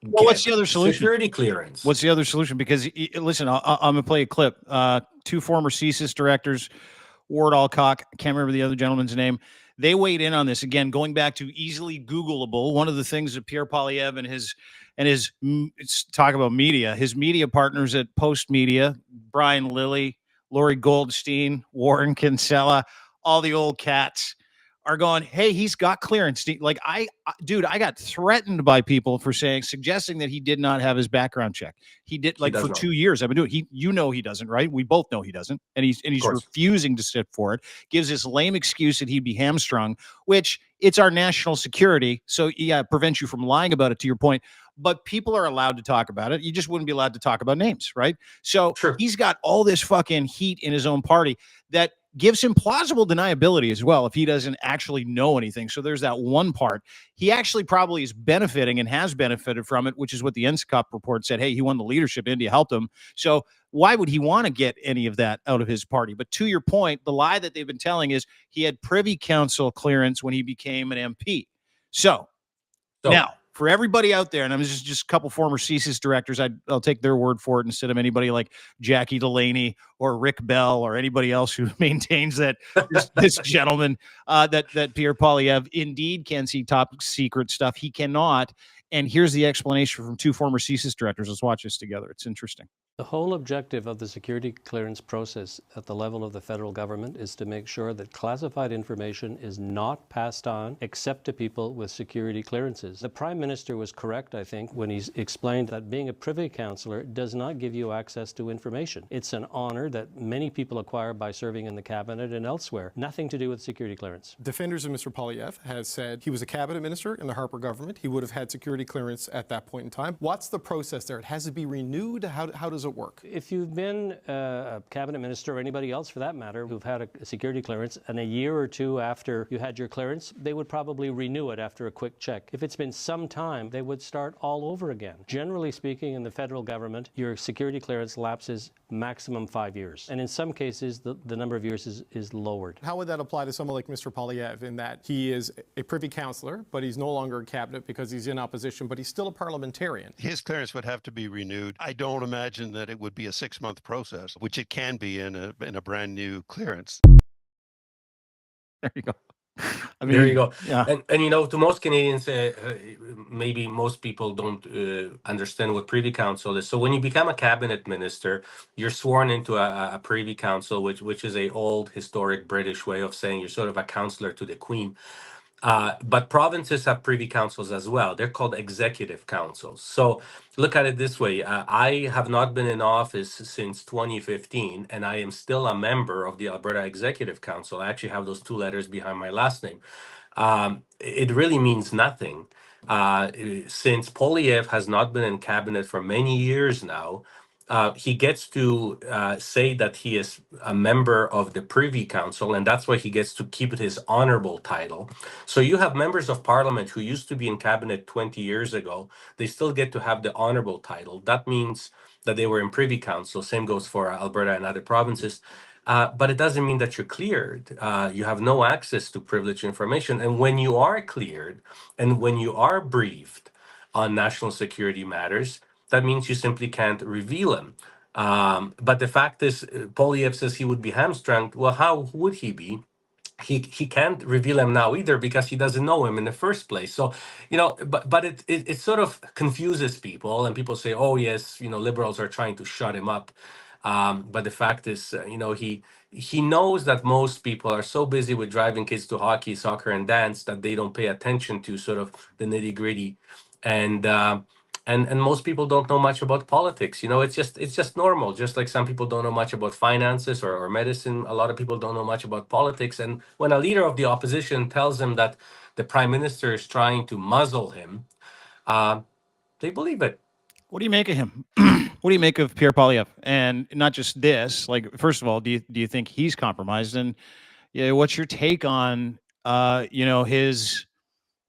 well, what's the other solution? Security clearance. What's the other solution? Because listen, I'm going to play a clip. Two former CSIS directors, Ward Alcock, I can't remember the other gentleman's name. They weighed in on this, again, going back to easily Googleable. One of the things that Pierre Poilievre and his talk about media, his media partners at Post Media, Brian Lilly, Laurie Goldstein, Warren Kinsella, all the old cats are going, hey, he's got clearance. Like, I got threatened by people for suggesting that he did not have his background check. He did, like, for 2 years. I've been doing it. He doesn't, right? We both know he doesn't. And he's refusing to sit for it. Gives this lame excuse that he'd be hamstrung, which it's our national security. So yeah, it prevents you from lying about it, to your point. But people are allowed to talk about it. You just wouldn't be allowed to talk about names, right? So he's got all this fucking heat in his own party that gives him plausible deniability as well if he doesn't actually know anything. So there's that one part. He actually probably is benefiting and has benefited from it, which is what the NSCOP report said. Hey, he won the leadership. India helped him. So why would he want to get any of that out of his party? But to your point, the lie that they've been telling is he had Privy Council clearance when he became an MP. So now, for everybody out there, and I'm just a couple former CSIS directors, I'll take their word for it instead of anybody like Jackie Delaney or Rick Bell or anybody else who maintains that this gentleman, that Pierre Poilievre indeed can see top secret stuff. He cannot. And here's the explanation from two former CSIS directors. Let's watch this together. It's interesting. The whole objective of the security clearance process at the level of the federal government is to make sure that classified information is not passed on except to people with security clearances. The Prime Minister was correct, I think, when he explained that being a Privy Councillor does not give you access to information. It's an honor that many people acquire by serving in the cabinet and elsewhere. Nothing to do with security clearance. Defenders of Mr. Poilievre has said he was a cabinet minister in the Harper government. He would have had security clearance at that point in time. What's the process there? It has to be renewed? How does it work? If you've been a cabinet minister or anybody else for that matter who've had a security clearance, and a year or two after you had your clearance, they would probably renew it after a quick check. If it's been some time, they would start all over again. Generally speaking, in the federal government, your security clearance lapses maximum 5 years. And in some cases, the number of years is lowered. How would that apply to someone like Mr. Poilievre in that he is a Privy Councillor, but he's no longer a cabinet because he's in opposition, but he's still a parliamentarian? His clearance would have to be renewed. I don't imagine that it would be a 6-month process, which it can be in a brand new clearance. There you go. There you go. Yeah. And to most Canadians, maybe most people don't understand what Privy Council is. So when you become a cabinet minister, you're sworn into a Privy Council, which is a old historic British way of saying you're sort of a counselor to the Queen. But provinces have privy councils as well. They're called executive councils. So look at it this way. I have not been in office since 2015, and I am still a member of the Alberta Executive Council. I actually have those two letters behind my last name. It really means nothing. Since Poilievre has not been in cabinet for many years now, he gets to say that he is a member of the Privy Council, and that's why he gets to keep his honorable title. So you have members of parliament who used to be in cabinet 20 years ago. They still get to have the honorable title. That means that they were in Privy Council. Same goes for Alberta and other provinces. But it doesn't mean that you're cleared. You have no access to privileged information. And when you are cleared and when you are briefed on national security matters, that means you simply can't reveal them. But the fact is, Poilievre says he would be hamstrung. Well, how would he be? He can't reveal him now either because he doesn't know him in the first place. So, but it sort of confuses people, and people say, oh yes, liberals are trying to shut him up. But the fact is, he knows that most people are so busy with driving kids to hockey, soccer, and dance that they don't pay attention to sort of the nitty gritty, and and most people don't know much about politics. It's just normal. Just like some people don't know much about finances or medicine, a lot of people don't know much about politics. And when a leader of the opposition tells them that the prime minister is trying to muzzle him, they believe it. What do you make of him? What do you make of Pierre Poilievre? And not just this, like, first of all, do you think he's compromised? And what's your take on his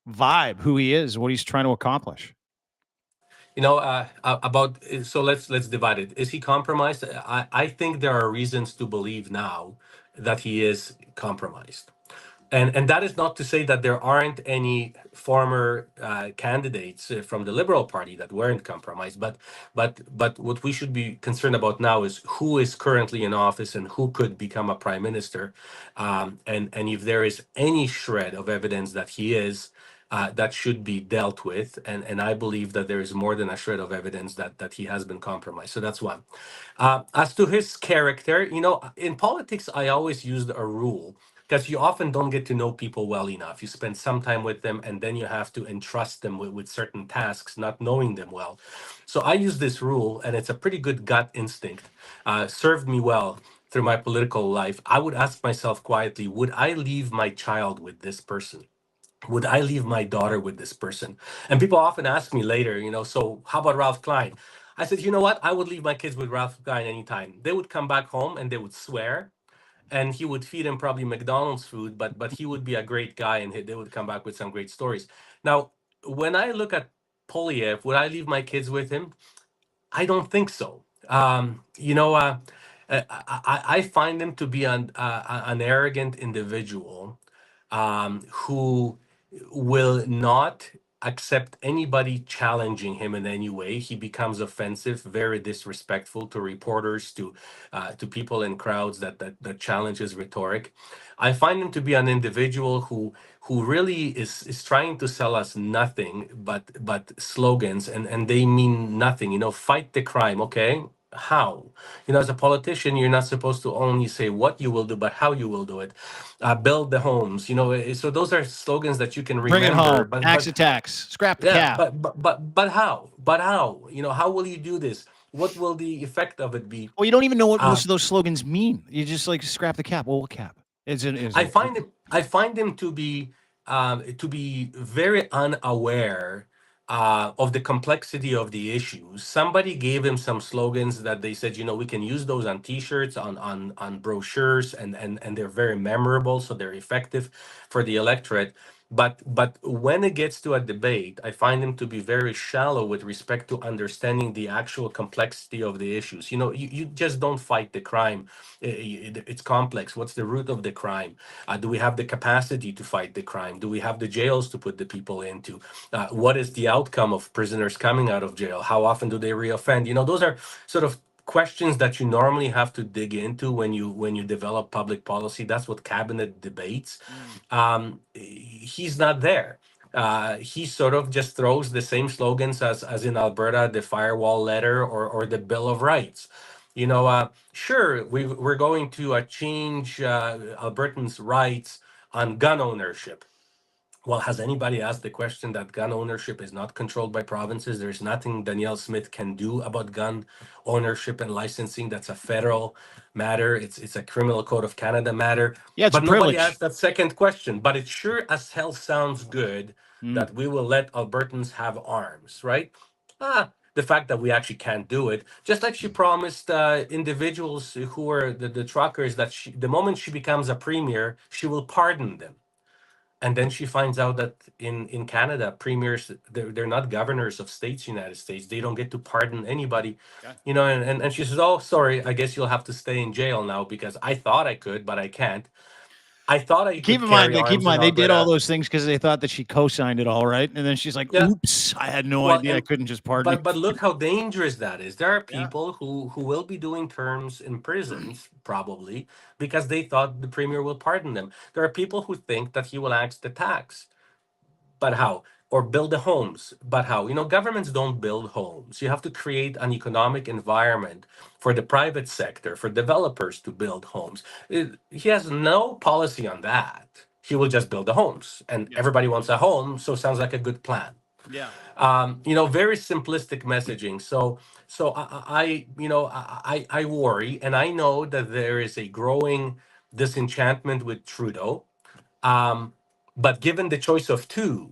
vibe, who he is, what he's trying to accomplish? So let's divide it. Is he compromised? I think there are reasons to believe now that he is compromised. And that is not to say that there aren't any former candidates from the Liberal Party that weren't compromised, but what we should be concerned about now is who is currently in office and who could become a prime minister, and if there is any shred of evidence that he is, that should be dealt with, and I believe that there is more than a shred of evidence that he has been compromised. So that's one. As to his character, in politics, I always used a rule because you often don't get to know people well enough. You spend some time with them, and then you have to entrust them with certain tasks, not knowing them well. So I use this rule, and it's a pretty good gut instinct. Served me well through my political life. I would ask myself quietly, would I leave my child with this person? Would I leave my daughter with this person? And people often ask me later, so how about Ralph Klein? I said, you know what? I would leave my kids with Ralph Klein anytime. They would come back home and they would swear, and he would feed them probably McDonald's food, but he would be a great guy, and they would come back with some great stories. Now, when I look at Poilievre, would I leave my kids with him? I don't think so. I find him to be an arrogant individual, who will not accept anybody challenging him in any way. He becomes offensive, very disrespectful to reporters, to people in crowds that challenge his rhetoric. I find him to be an individual who really is trying to sell us nothing but slogans, and they mean nothing. Fight the crime, okay? How? As a politician, you're not supposed to only say what you will do, but how you will do it. Build the homes. So those are slogans that you can remember. Bring it home. But Axe attacks. Scrap the yeah, cap. but how? But how? How will you do this? What will the effect of it be? Well, you don't even know what most of those slogans mean. You just like scrap the cap. Well, what cap? I find him to be very unaware of the complexity of the issues. Somebody gave him some slogans that they said, we can use those on T-shirts, on brochures, and they're very memorable, so they're effective for the electorate. But when it gets to a debate, I find him to be very shallow with respect to understanding the actual complexity of the issues. You just don't fight the crime. It's complex. What's the root of the crime? Do we have the capacity to fight the crime? Do we have the jails to put the people into? What is the outcome of prisoners coming out of jail? How often do they reoffend? Those are sort of questions that you normally have to dig into when you develop public policy. That's what cabinet debates. He's not there. He sort of just throws the same slogans as in Alberta, the firewall letter or the Bill of Rights. Sure, we're going to change Albertans' rights on gun ownership. Well, has anybody asked the question that gun ownership is not controlled by provinces? There's nothing Danielle Smith can do about gun ownership and licensing. That's a federal matter. It's a Criminal Code of Canada matter. Yeah, it's but a nobody privilege. asked that second question. But it sure as hell sounds good that we will let Albertans have arms, right? The fact that we actually can't do it, just like she promised individuals who are the truckers that the moment she becomes a premier, she will pardon them. And then she finds out that in Canada, premiers, they're not governors of states, United States. They don't get to pardon anybody, Yeah. you know. And she says, "Oh, sorry, I guess you'll have to stay in jail now because I thought I could, but I can't. I thought I Keep could in carry mind, arms in they did all Alberta." those things because they thought that she co-signed it all, right? And then she's like, Yeah. "Oops, I had no Well, idea. I and couldn't just pardon you." but look how dangerous that is. There are Yeah. people who will be doing terms in prisons probably because they thought the premier will pardon them. There are people who think that he will axe the tax. But how? Or build the homes. But how? You know, governments don't build homes. You have to create an economic environment for the private sector, for developers to build homes. He has no policy on that. He will just build the homes, and Yeah. everybody wants a home, so sounds like a good plan. Yeah. You know, very simplistic messaging. So I worry, and I know that there is a growing disenchantment with Trudeau. Um, but given the choice of two,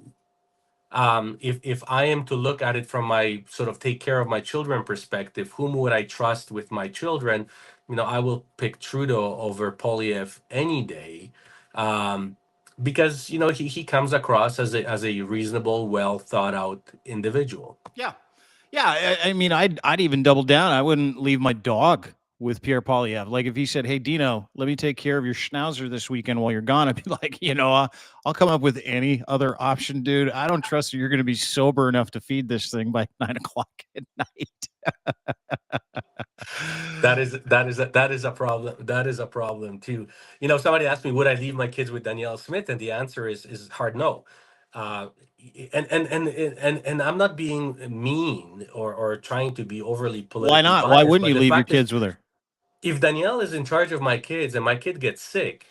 if I am to look at it from my sort of take care of my children perspective, whom would I trust with my children? You know, I will pick Trudeau over Poilievre any day, um, because you know he comes across as a reasonable, well thought out individual. Yeah. Yeah. I mean, I'd even double down. I wouldn't leave my dog with Pierre Poilievre. Like if he said, "Hey, Dino, let me take care of your schnauzer this weekend while you're gone," I'd be like, I'll come up with any other option, dude. I don't trust that you're going to be sober enough to feed this thing by 9 o'clock at night. That is a problem. That is a problem too. You know, somebody asked me, would I leave my kids with Danielle Smith, and the answer is hard no. Uh, and I'm not being mean or trying to be overly Why politically not? Why biased, wouldn't but you the leave your fact is, kids with her? if Danielle is in charge of my kids and my kid gets sick,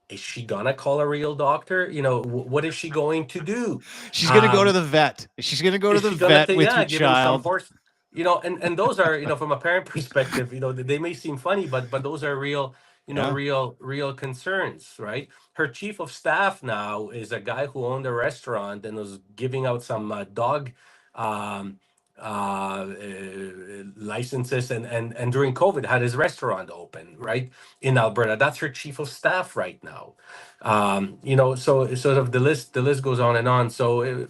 is she gonna call a real doctor? You know, what is she going to do? She's going to go to Um, the vet. She's going to go to is the she gonna vet take, with yeah, your give him some child. horse, you know? And those are, you know, from a parent perspective, you know, they may seem funny, but those are real, you know, Yeah. real concerns, right? Her chief of staff now is a guy who owned a restaurant and was giving out some dog um licenses, and during COVID had his restaurant open right in Alberta. That's her chief of staff right now. You know, so sort of the list goes on and on. So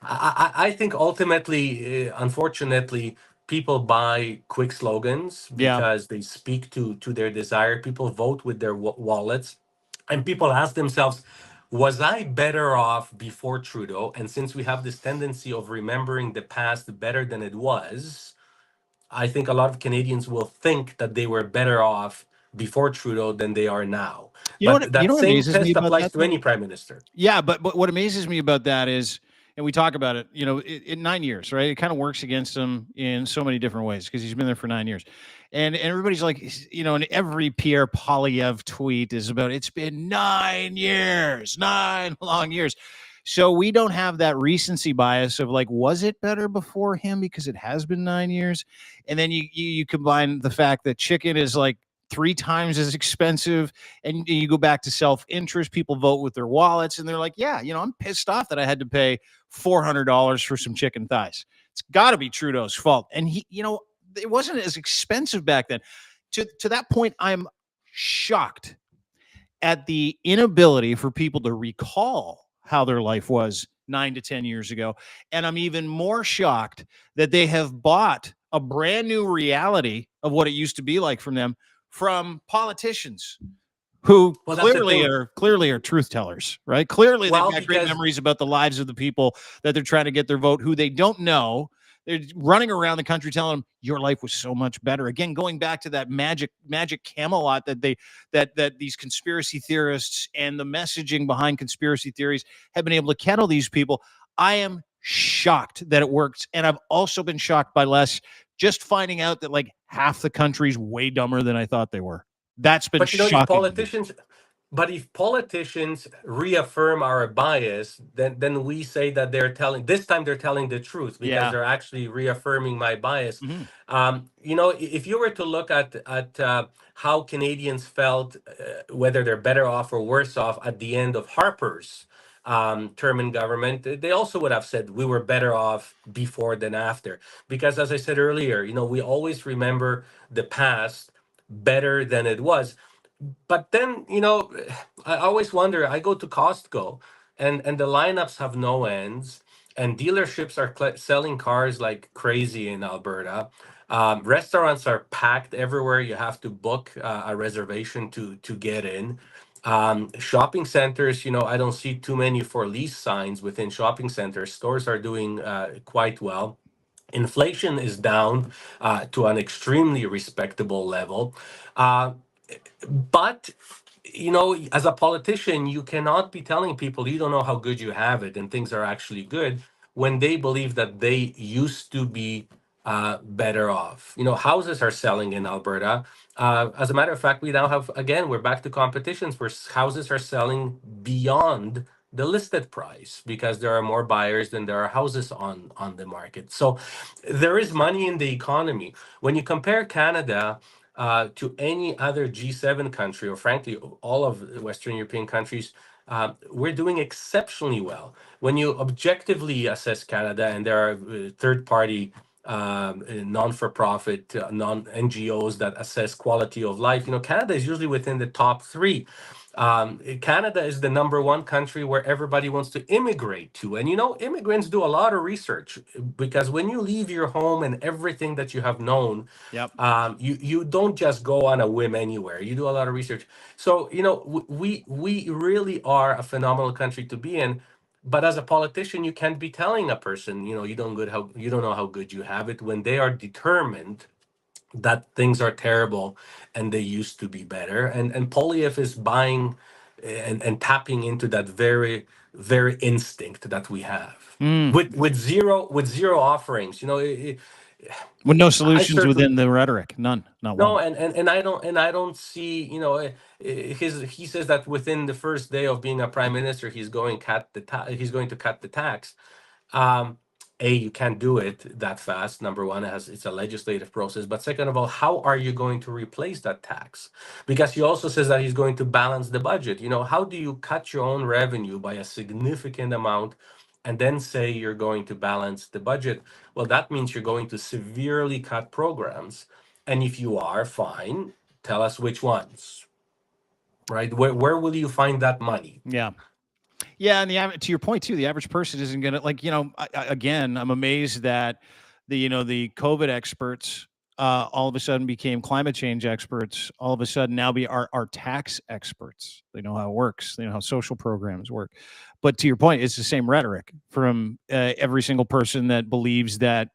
I think ultimately, unfortunately, people buy quick slogans Yeah. because they speak to their desire. People vote with their wallets, and people ask themselves, "Was I better off before Trudeau?" And since we have this tendency of remembering the past better than it was, I think a lot of Canadians will think that they were better off before Trudeau than they are now. But You that know what same amazes me test about applies that to though? any prime minister. Yeah, but what amazes me about that is, and we talk about it, in 9 years, right? It kind of works against him in so many different ways because he's been there for 9 years. And everybody's like, and every Pierre Poilievre tweet is about it's been 9 years, 9 long years. So we don't have that recency bias of like, was it better before him because it has been 9 years? And then you combine the fact that chicken is like 3 times as expensive, and you go back to self-interest. People vote with their wallets, and they're like, yeah, I'm pissed off that I had to pay $400 for some chicken thighs. It's got to be Trudeau's fault. And it wasn't as expensive back then. To that point, I'm shocked at the inability for people to recall how their life was 9 to 10 years ago. And I'm even more shocked that they have bought a brand new reality of what it used to be like from politicians who Well, that's the thing. clearly are truth tellers, right? Clearly they've Well, got great because memories about the lives of the people that they're trying to get their vote, who they don't know. They're running around the country telling them your life was so much better. Again, going back to that magic Camelot that these conspiracy theorists and the messaging behind conspiracy theories have been able to kettle these people. I am shocked that it works. And I've also been shocked by less just finding out that like half the country's way dumber than I thought they were. That's been But you know, shocking to me. if politicians reaffirm our bias, then we say that they're telling the truth because Yeah. they're actually reaffirming my bias. Mhm. You know, if you were to look at how Canadians felt, whether they're better off or worse off at the end of Harper's term in government, they also would have said we were better off before than after. Because as I said earlier, you know, we always remember the past better than it was. But then, you know, I always wonder. I go to Costco, and the lineups have no ends, and dealerships are selling cars like crazy in Alberta. Restaurants are packed everywhere. You have to book a reservation to get in. Shopping centers, I don't see too many for lease signs within shopping centers. Stores are doing quite well. Inflation is down to an extremely respectable level. Uh, but as a politician, you cannot be telling people you don't know how good you have it and things are actually good when they believe that they used to be better off. Houses are selling in Alberta. As a matter of fact, we now have, again, we're back to competitions where houses are selling beyond the listed price because there are more buyers than there are houses on the market. So there is money in the economy. When you compare Canada to any other G7 country, or frankly, all of the Western European countries, we're doing exceptionally well. When you objectively assess Canada, and there are third-party, non-for-profit, non-NGOs that assess quality of life, Canada is usually within the top three. Canada is the number one country where everybody wants to immigrate to. And immigrants do a lot of research because when you leave your home and everything that you have known, Yep. you don't just go on a whim anywhere. You do a lot of research. So, we really are a phenomenal country to be in. But as a politician, you can't be telling a person, you don't know how good you have it when they are determined that things are terrible and they used to be better. And Polyev is buying and tapping into that very, very instinct that we have with zero offerings. With no I solutions certainly within the rhetoric, none, not no, one. and I don't see, he says that within the first day of being a prime minister, he's going to cut the tax. Um, you can't do it that fast. Number one, it's a legislative process. But second of all, how are you going to replace that tax? Because he also says that he's going to balance the budget. How do you cut your own revenue by a significant amount and then say you're going to balance the budget? Well, that means you're going to severely cut programs. And if you are, fine, tell us which ones, right? Where will you find that money? Yeah. Yeah, and to your point too, the average person isn't gonna again, I'm amazed that the COVID experts all of a sudden became climate change experts. All of a sudden now are tax experts. They know how it works. They know how social programs work. But to your point, it's the same rhetoric from every single person that believes that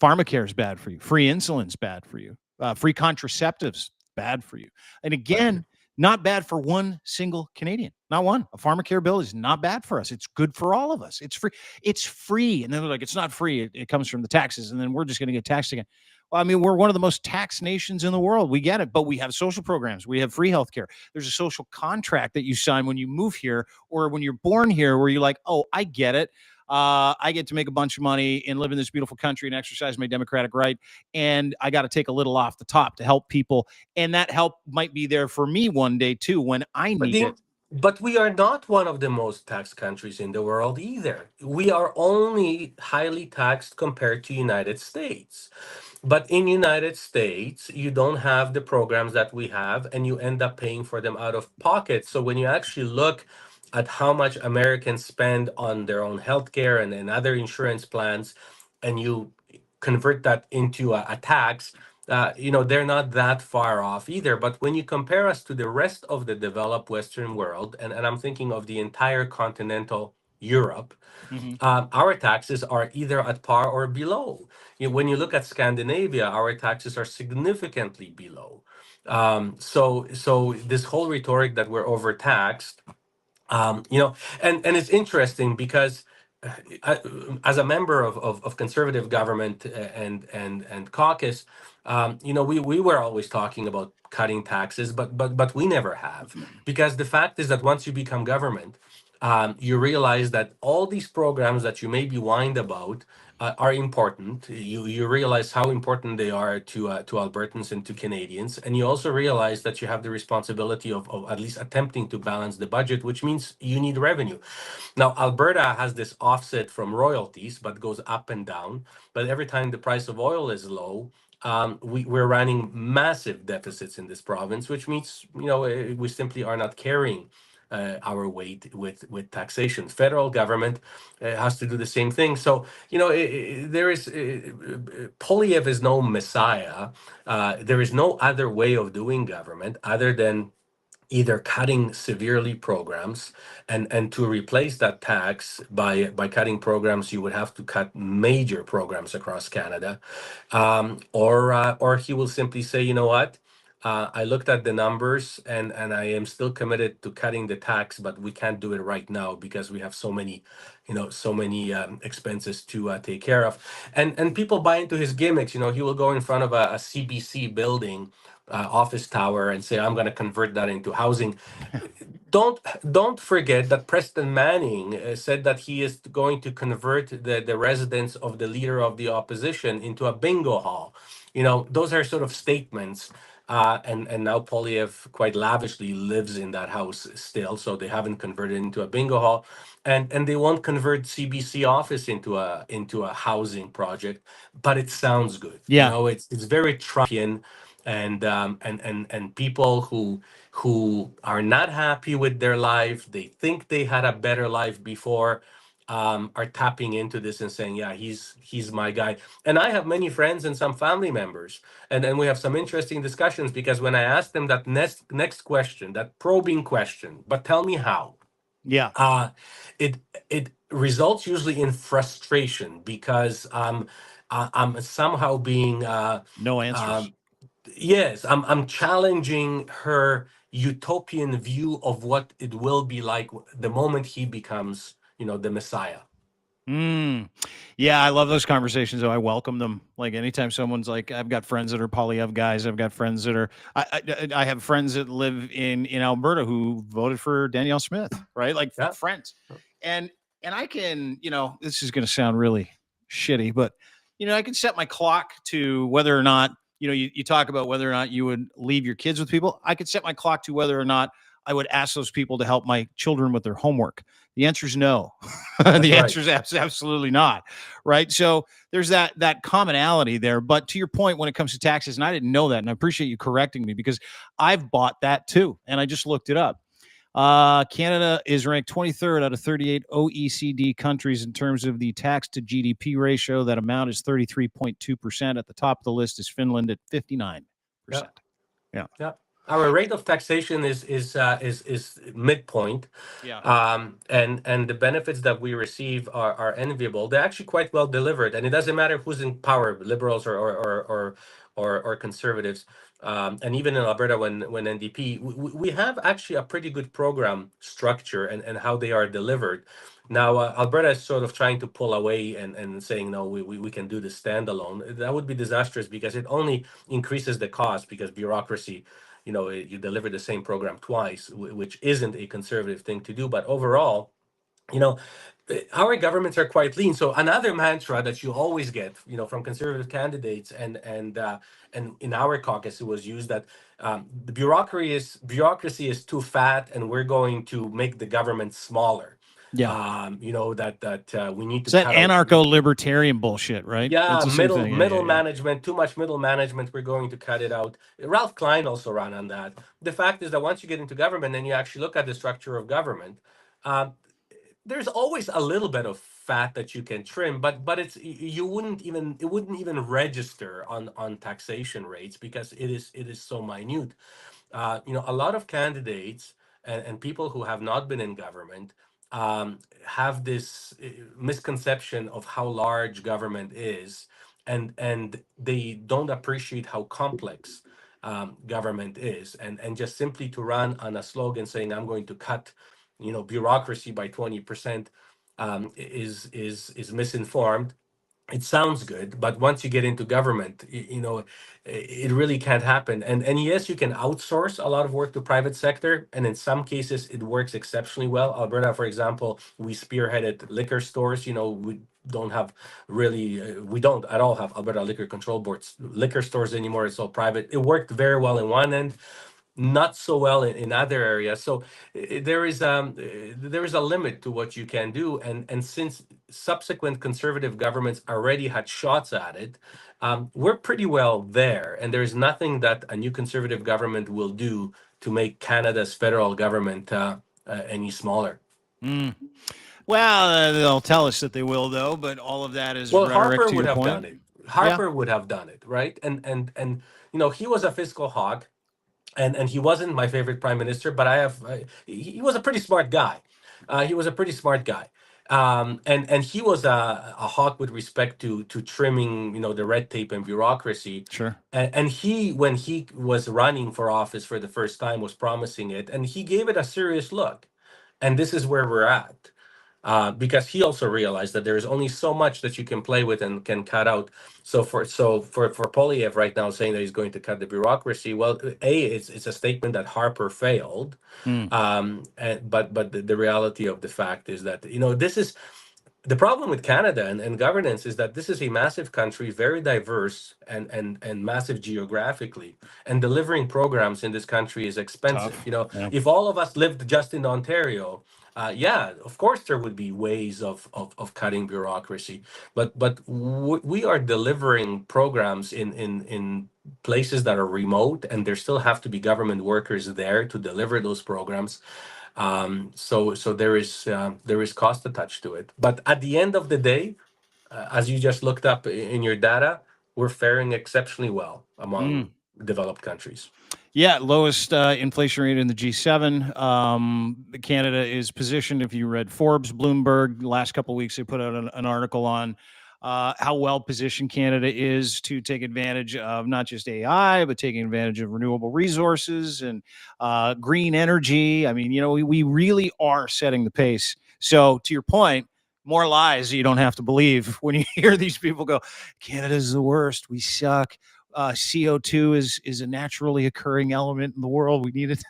pharmacare is bad for you, free insulin's bad for you, free contraceptives bad for you, and again. Not bad for one single Canadian. Not one. A pharmacare bill is not bad for us. It's good for all of us. It's free. It's free. And then they're like, it's not free. It comes from the taxes. And then we're just going to get taxed again. Well, I mean, we're one of the most taxed nations in the world. We get it. But we have social programs. We have free healthcare. There's a social contract that you sign when you move here or when you're born here where you're like, oh, I get it. I get to make a bunch of money and live in this beautiful country and exercise my democratic right. And I got to take a little off the top to help people. And that help might be there for me one day too when I need it. But we are not one of the most taxed countries in the world either. We are only highly taxed compared to United States. But in United States, you don't have the programs that we have, and you end up paying for them out of pocket. So when you actually look at how much Americans spend on their own healthcare and other insurance plans, and you convert that into a tax, they're not that far off either. But when you compare us to the rest of the developed Western world, and I'm thinking of the entire continental Europe, our taxes are either at par or below. When you look at Scandinavia, our taxes are significantly below. So this whole rhetoric that we're overtaxed, and it's interesting because I, as a member of conservative government and caucus, we were always talking about cutting taxes, but we never have, because the fact is that once you become government, you realize that all these programs that you maybe whined about are important. You realize how important they are to Albertans and to Canadians, and you also realize that you have the responsibility of at least attempting to balance the budget, which means you need revenue. Now, Alberta has this offset from royalties, but goes up and down. But every time the price of oil is low, we're running massive deficits in this province, which means we simply are not carrying our weight with taxation. Federal government has to do the same thing. So there is Poilievre is no messiah. There is no other way of doing government other than either cutting severely programs, and to replace that tax by cutting programs, you would have to cut major programs across Canada, or he will simply say, you know what, I looked at the numbers, and I am still committed to cutting the tax, but we can't do it right now because we have so many, expenses to take care of, and people buy into his gimmicks. He will go in front of a CBC building, office tower, and say, I'm going to convert that into housing. Don't forget that Preston Manning said that he is going to convert the residence of the leader of the opposition into a bingo hall. Those are sort of statements. And now Poilievre quite lavishly lives in that house still, so they haven't converted it into a bingo hall, and they won't convert CBC office into a housing project, but it sounds good. Yeah. It's very Trumpian, and people who are not happy with their life, they think they had a better life before, are tapping into this and saying, yeah, he's my guy. And I have many friends and some family members, and we have some interesting discussions, because when I ask them that next question, that probing question, but tell me how, Yeah. it results usually in frustration, because I'm somehow being No answers. yes, I'm challenging her utopian view of what it will be like the moment he becomes, the Messiah. Yeah, I love those conversations. So I welcome them. Like anytime someone's like, I've got friends that are Poilievre guys. I've got friends that are. I have friends that live in Alberta who voted for Danielle Smith. Right, like Yeah. friends, and I can, this is going to sound really shitty, but I can set my clock to whether or not you talk about whether or not you would leave your kids with people. I could set my clock to whether or not I would ask those people to help my children with their homework. The answer is no. The answer is absolutely not. Right. So there's that commonality there. But to your point, when it comes to taxes, and I didn't know that, and I appreciate you correcting me, because I've bought that too. And I just looked it up. Canada is ranked 23rd out of 38 OECD countries in terms of the tax to GDP ratio. That amount is 33.2%. At the top of the list is Finland at 59%. Yeah. Our rate of taxation is midpoint. Yeah. And the benefits that we receive are enviable. They're actually quite well delivered, and it doesn't matter who's in power, liberals or conservatives. And even in Alberta, when NDP, we have actually a pretty good program structure and how they are delivered. Now, Alberta is sort of trying to pull away and saying, no, we can do this standalone. That would be disastrous, because it only increases the cost, because bureaucracy, you deliver the same program twice, which isn't a conservative thing to do. But overall, our governments are quite lean. So another mantra that you always get, from conservative candidates, and in our caucus, it was used that the bureaucracy is too fat, and we're going to make the government smaller. Yeah. That we need to. It's that anarcho-libertarian bullshit, right? Yeah, It's the same thing. middle management, too much middle management. We're going to cut it out. Ralph Klein also ran on that. The fact is that once you get into government and you actually look at the structure of government, there's always a little bit of fat that you can trim, but it wouldn't even register on taxation rates, because it is so minute. A lot of candidates and people who have not been in government have this misconception of how large government is, and they don't appreciate how complex government is, and just simply to run on a slogan saying, I'm going to cut bureaucracy by 20%, is misinformed. It sounds good, but once you get into government, it really can't happen. And yes, you can outsource a lot of work to private sector, and in some cases it works exceptionally well. Alberta, for example, we spearheaded liquor stores. We don't have really, we don't at all have Alberta Liquor Control Board's liquor stores anymore. It's all private. It worked very well in one end, not so well in other areas. So there is a limit to what you can do, and since subsequent conservative governments already had shots at it, we're pretty well there, and there's nothing that a new conservative government will do to make Canada's federal government any smaller. Well, they'll tell us that they will, though. But all of that is Well, rhetoric. Harper To would your have point, done it. Harper would have done it, right? And he was a fiscal hawk, and he wasn't my favorite prime minister, but he was a pretty smart guy. He was a pretty smart guy. And he was a hawk with respect to trimming, the red tape and bureaucracy. Sure. And he, when he was running for office for the first time, was promising it, and he gave it a serious look. And this is where we're at. Because he also realized that there is only so much that you can play with and can cut out. So for Poilievre right now saying that he's going to cut the bureaucracy, well, it's a statement that Harper failed. But the reality of the fact is that this is the problem with Canada and governance, is that this is a massive country, very diverse and massive geographically, and delivering programs in this country is expensive. Tough. Yeah. If all of us lived just in Ontario, yeah, of course there would be ways of cutting bureaucracy, but we are delivering programs in places that are remote, and there still have to be government workers there to deliver those programs. So there is cost attached to it. But at the end of the day, as you just looked up in your data, we're faring exceptionally well among developed countries. Yeah, lowest inflation rate in the G7. Canada is positioned, if you read Forbes, Bloomberg, the last couple of weeks, they put out an article on how well positioned Canada is to take advantage of not just AI, but taking advantage of renewable resources and green energy. I mean, we really are setting the pace. So to your point, more lies you don't have to believe when you hear these people go, Canada's the worst. We suck. CO2 is a naturally occurring element in the world. We need it.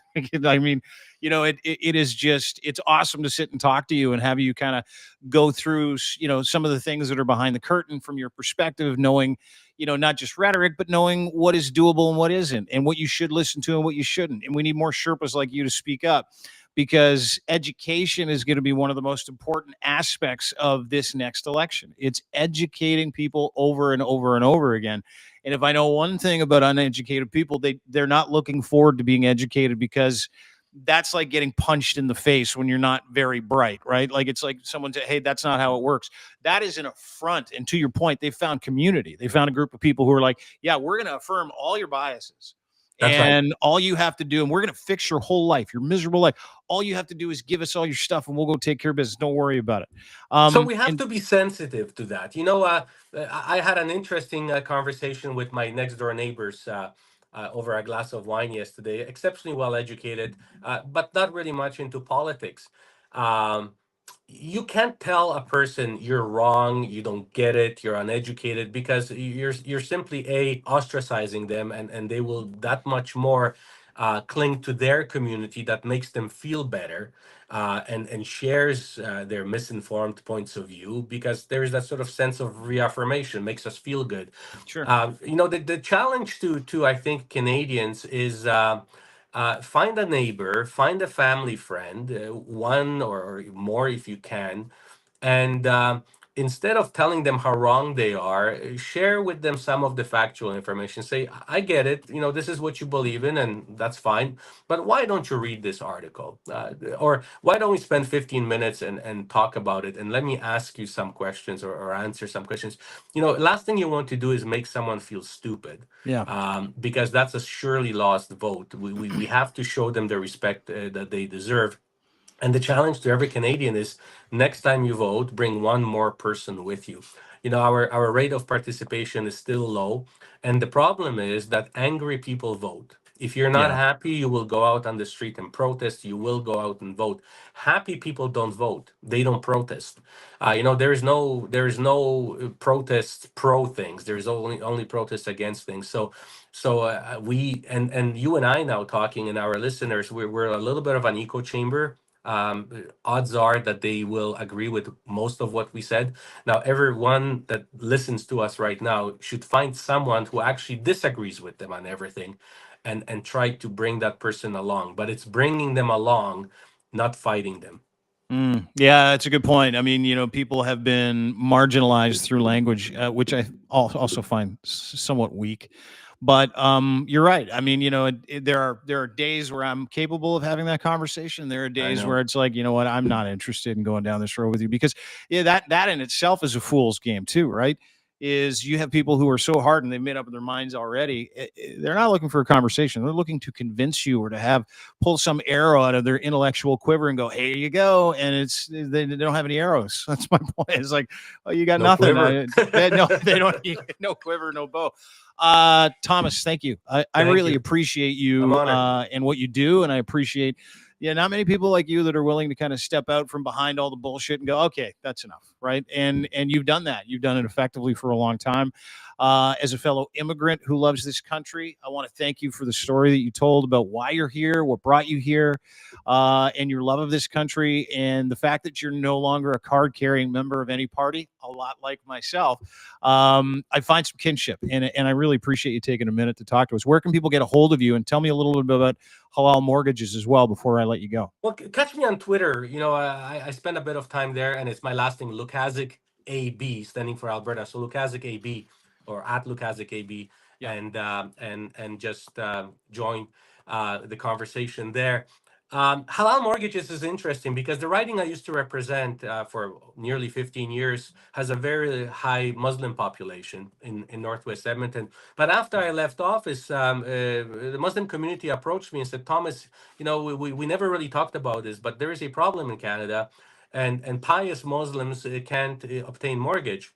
I mean, it is just, it's awesome to sit and talk to you and have you kind of go through, some of the things that are behind the curtain from your perspective, knowing, not just rhetoric, but knowing what is doable and what isn't, and what you should listen to and what you shouldn't. And we need more Sherpas like you to speak up, because education is going to be one of the most important aspects of this next election. It's educating people over and over and over again. And if I know one thing about uneducated people, they're not looking forward to being educated, because that's like getting punched in the face when you're not very bright, right? Like, it's like someone said, hey, that's not how it works. That is an affront. And to your point, they found community. They found a group of people who are like, yeah, we're going to affirm all your biases. That's right. All you have to do, and we're going to fix your whole life, your miserable life. All you have to do is give us all your stuff, and we'll go take care of business. Don't worry about it. So we have to be sensitive to that. I had an interesting conversation with my next door neighbors over a glass of wine yesterday. Exceptionally well educated, but not really much into politics. You can't tell a person you're wrong, you don't get it, you're uneducated, because you're simply ostracizing them, and they will that much more cling to their community that makes them feel better, and shares their misinformed points of view, because there's that sort of sense of reaffirmation, makes us feel good. Sure. The challenge to I think Canadians is find a neighbor, find a family friend, one or more if you can, and instead of telling them how wrong they are, share with them some of the factual information. Say, I get it, this is what you believe in, and that's fine, but why don't you read this article? Or why don't we spend 15 minutes and talk about it, and let me ask you some questions, or answer some questions. Last thing you want to do is make someone feel stupid. Yeah. Because that's a surely lost vote. We have to show them the respect that they deserve. And the challenge to every Canadian is, next time you vote, bring one more person with you. Our rate of participation is still low. And the problem is that angry people vote. If you're not happy, you will go out on the street and protest. You will go out and vote. Happy people don't vote. They don't protest. There is no protest pro things. There is only protest against things. So we and you and I now talking, and our listeners, we're a little bit of an echo chamber. Odds are that they will agree with most of what we said. Now, everyone that listens to us right now should find someone who actually disagrees with them on everything, and try to bring that person along. But it's bringing them along, not fighting them. Yeah, that's a good point. I mean, people have been marginalized through language, which I also find somewhat weak. But you're right. I mean, there are days where I'm capable of having that conversation. There are days where it's like, you know what, I'm not interested in going down this road with you, because that in itself is a fool's game too, right? Is you have people who are so hardened, they've made up their minds already. They're not looking for a conversation. They're looking to convince you, or to pull some arrow out of their intellectual quiver and go, "Hey, here you go." And they don't have any arrows. That's my point. It's like, oh, you got nothing. No, they don't. No quiver, no bow. Thomas, thank you. I really appreciate you and what you do, and I appreciate. Yeah, not many people like you that are willing to kind of step out from behind all the bullshit and go, okay, that's enough, right? And you've done that. You've done it effectively for a long time. As a fellow immigrant who loves this country, I want to thank you for the story that you told about why you're here, what brought you here, and your love of this country, and the fact that you're no longer a card-carrying member of any party, a lot like myself. I find some kinship, and I really appreciate you taking a minute to talk to us. Where can people get a hold of you? And tell me a little bit about Halal Mortgages as well before I let you go. Well, catch me on Twitter. I spend a bit of time there, and it's my last name, Lukaszuk AB, standing for Alberta. So Lukaszuk AB, or at Lukaszuk AB, and just join the conversation there. Halal Mortgages is interesting because the riding I used to represent for nearly 15 years has a very high Muslim population in Northwest Edmonton. But after I left office, the Muslim community approached me and said, Thomas, we never really talked about this, but there is a problem in Canada, and pious Muslims can't obtain mortgage.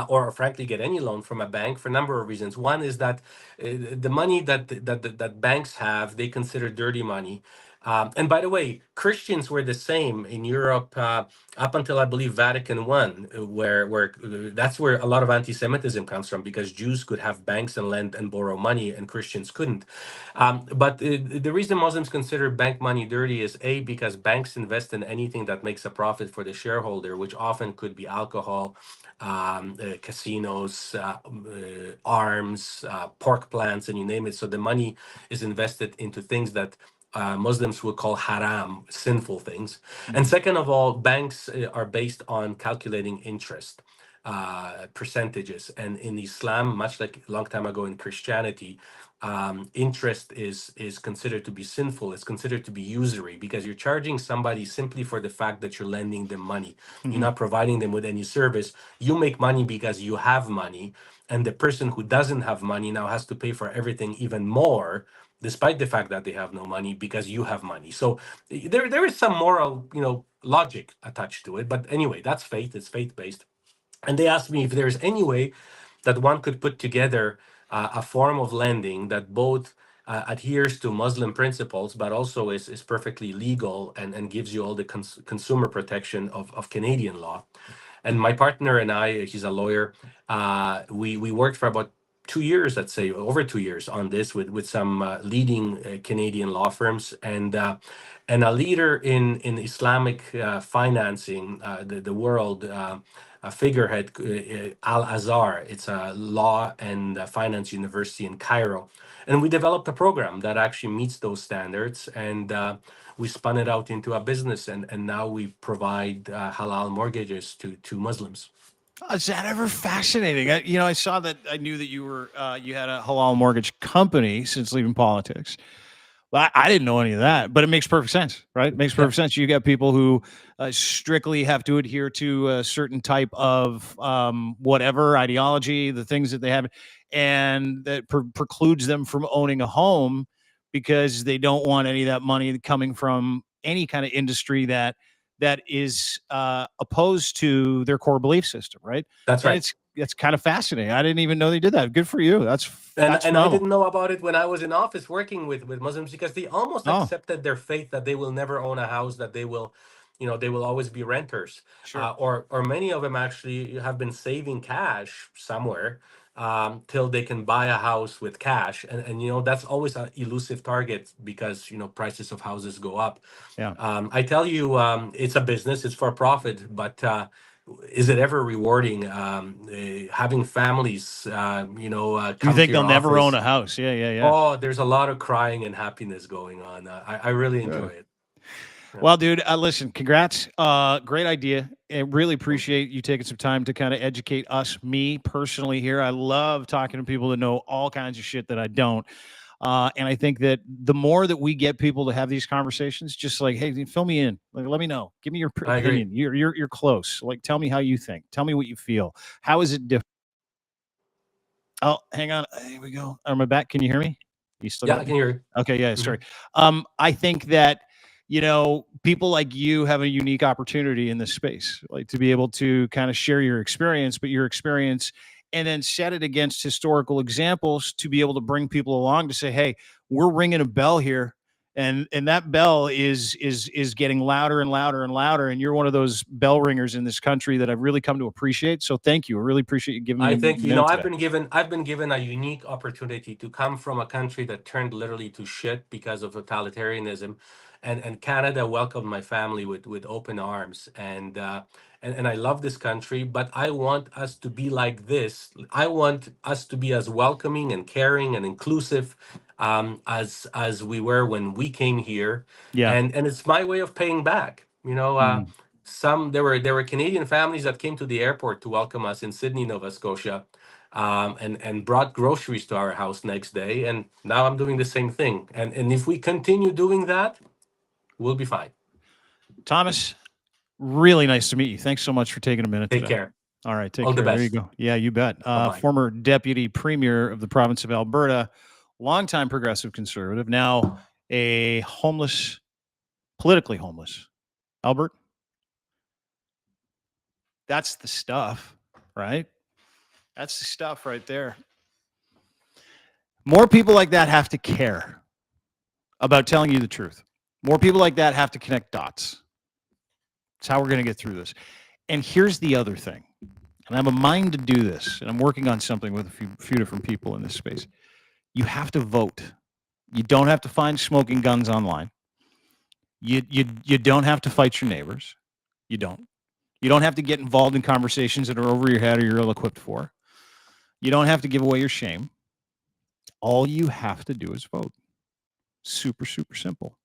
Or frankly get any loan from a bank for a number of reasons. One is that the money that banks have, they consider dirty money. And by the way, Christians were the same in Europe up until I believe Vatican I, where that's where a lot of anti-Semitism comes from, because Jews could have banks and lend and borrow money, and Christians couldn't. But the reason Muslims consider bank money dirty is because banks invest in anything that makes a profit for the shareholder, which often could be alcohol, casinos, arms, pork plants, and you name it. So the money is invested into things that Muslims would call haram, sinful things. And second of all, banks are based on calculating interest percentages. And in Islam, much like a long time ago in Christianity, interest is considered to be sinful. It's considered to be usury, because you're charging somebody simply for the fact that you're lending them money. You're not providing them with any service. You make money because you have money, and the person who doesn't have money now has to pay for everything even more, despite the fact that they have no money, because you have money. So there is some moral, logic attached to it. But anyway, that's faith. It's faith-based. And they asked me if there's any way that one could put together a form of lending that both adheres to Muslim principles, but also is perfectly legal and gives you all the consumer protection of Canadian law. And my partner and I, he's a lawyer, we worked for about 2 years, let's say, over 2 years on this with some leading Canadian law firms, and a leader in Islamic financing, the world, a figurehead, Al Azhar. It's a law and finance university in Cairo. And we developed a program that actually meets those standards, and we spun it out into a business, and now we provide halal mortgages to Muslims. Is that ever fascinating? I saw that. I knew that you had a halal mortgage company since leaving politics. Well, I didn't know any of that, but it makes perfect sense, right? It makes perfect sense. You got people who strictly have to adhere to a certain type of whatever ideology, the things that they have, and that precludes them from owning a home because they don't want any of that money coming from any kind of industry that is opposed to their core belief system, right? That's right. It's kind of fascinating. I didn't even know they did that. Good for you. That's and I didn't know about it when I was in office working with Muslims, because they almost accepted their faith that they will never own a house, that they will, they will always be renters. Sure. Or many of them actually have been saving cash somewhere till they can buy a house with cash. And that's always an elusive target, because, prices of houses go up. Yeah. I tell you, it's a business, it's for profit, but is it ever rewarding having families, come you think they'll never own a house? Yeah. Oh, there's a lot of crying and happiness going on. I really enjoy it. Well, dude, listen, congrats. Great idea. I really appreciate you taking some time to kind of educate us, me personally here. I love talking to people that know all kinds of shit that I don't. And I think that the more that we get people to have these conversations, just like, hey, fill me in, like, let me know, give me your I agree. opinion. You're close. Like, tell me how you think. Tell me what you feel. How is it different? Oh, hang on. Here we go. Am I back? Can you hear me? You still Yeah, got I me? can hear you. Okay, yeah, Mhm. sorry. I think that, people like you have a unique opportunity in this space, like to be able to kind of share your experience, but your experience and then set it against historical examples to be able to bring people along to say, hey, we're ringing a bell here. And that bell is getting louder and louder and louder. And you're one of those bell ringers in this country that I've really come to appreciate. So thank you. I really appreciate you giving me I a think minute I've today. been given a unique opportunity to come from a country that turned literally to shit because of totalitarianism, and Canada welcomed my family with open arms, and I love this country, but I want us to be like this. I want us to be as welcoming and caring and inclusive as we were when we came here, Yeah. and it's my way of paying back. Mm. There were Canadian families that came to the airport to welcome us in Sydney, Nova Scotia, and brought groceries to our house next day. And now I'm doing the same thing. And if we continue doing that, we'll be fine. Thomas, really nice to meet you. Thanks so much for taking a minute Take today. care. All right, take All the care. There you best. go. Yeah, you bet. Bye-bye. Former deputy premier of the province of Alberta, longtime progressive conservative, now a politically homeless. Albert, that's the stuff, right? That's the stuff right there. More people like that have to care about telling you the truth. More people like that have to connect dots. That's how we're going to get through this. And here's the other thing. And I have a mind to do this, and I'm working on something with a few different people in this space. You have to vote. You don't have to find smoking guns online. You don't have to fight your neighbors. You don't. You don't have to get involved in conversations that are over your head or you're ill-equipped for. You don't have to give away your shame. All you have to do is vote. Super, super simple.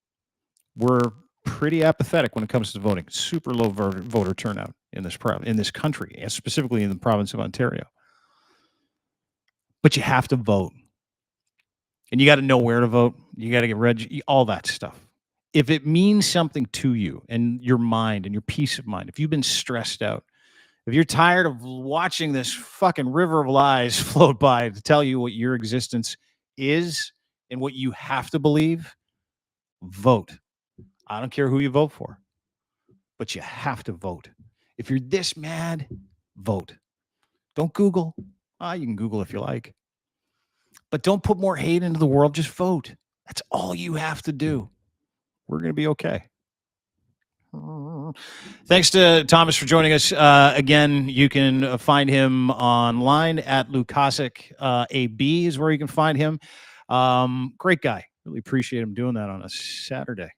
We're pretty apathetic when it comes to voting. Super low voter turnout in this country, and specifically in the province of Ontario. But you have to vote. And you got to know where to vote. You got to get registered, all that stuff. If it means something to you and your mind and your peace of mind, if you've been stressed out, if you're tired of watching this fucking river of lies float by to tell you what your existence is and what you have to believe, vote. I don't care who you vote for, but you have to vote. If you're this mad, vote. Don't Google. You can Google if you like. But don't put more hate into the world. Just vote. That's all you have to do. We're going to be okay. Thanks to Thomas for joining us. Again, you can find him online at Lukaszuk. AB is where you can find him. Great guy. Really appreciate him doing that on a Saturday.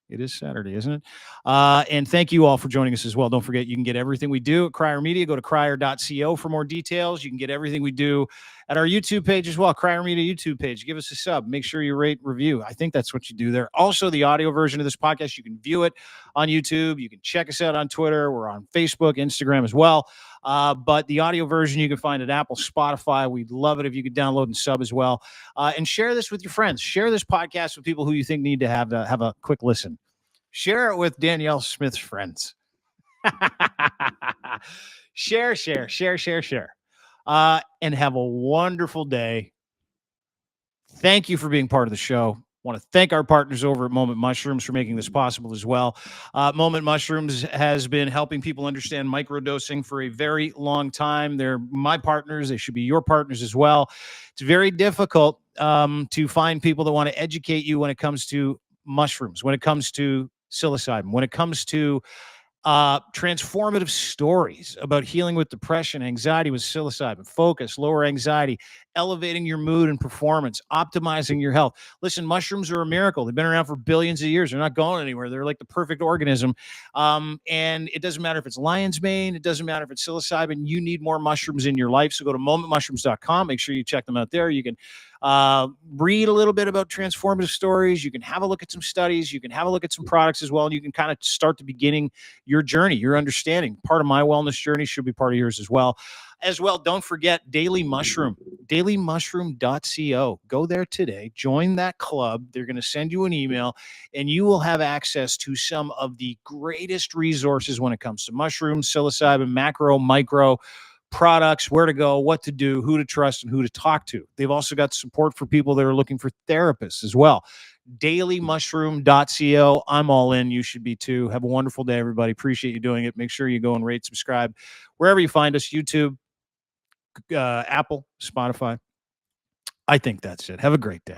It is Saturday, isn't it? And thank you all for joining us as well. Don't forget, you can get everything we do at Crier Media. Go to crier.co for more details. You can get everything we do at our YouTube page as well, Crier Media YouTube page. Give us a sub. Make sure you rate, review. I think that's what you do there. Also, the audio version of this podcast, you can view it on YouTube. You can check us out on Twitter. We're on Facebook, Instagram as well. But the audio version you can find at Apple, Spotify. We'd love it if you could download and sub as well. And share this with your friends. Share this podcast with people who you think need to have a quick listen. Share it with Danielle Smith's friends. Share. And have a wonderful day. Thank you for being part of the show. I want to thank our partners over at Moment Mushrooms for making this possible as well. Moment Mushrooms has been helping people understand microdosing for a very long time. They're my partners. They should be your partners as well. It's very difficult to find people that want to educate you when it comes to mushrooms, when it comes to psilocybin, when it comes to transformative stories about healing with depression, anxiety with psilocybin, focus, lower anxiety, elevating your mood and performance, optimizing your health. Listen, mushrooms are a miracle. They've been around for billions of years. They're not going anywhere. They're like the perfect organism. And it doesn't matter if it's lion's mane. It doesn't matter if it's psilocybin. You need more mushrooms in your life. So go to momentmushrooms.com. Make sure you check them out there. You can read a little bit about transformative stories. You can have a look at some studies. You can have a look at some products as well. And you can kind of start the beginning your journey, your understanding. Part of my wellness journey should be part of yours as well. Don't forget Daily Mushroom, dailymushroom.co. Go there today. Join that club. They're going to send you an email, and you will have access to some of the greatest resources when it comes to mushrooms, psilocybin, macro, micro products, where to go, what to do, who to trust, and who to talk to. They've also got support for people that are looking for therapists as well. dailymushroom.co. I'm all in. You should be too. Have a wonderful day, everybody. Appreciate you doing it. Make sure you go and rate, subscribe, wherever you find us, YouTube, Apple, Spotify. I think that's it. Have a great day.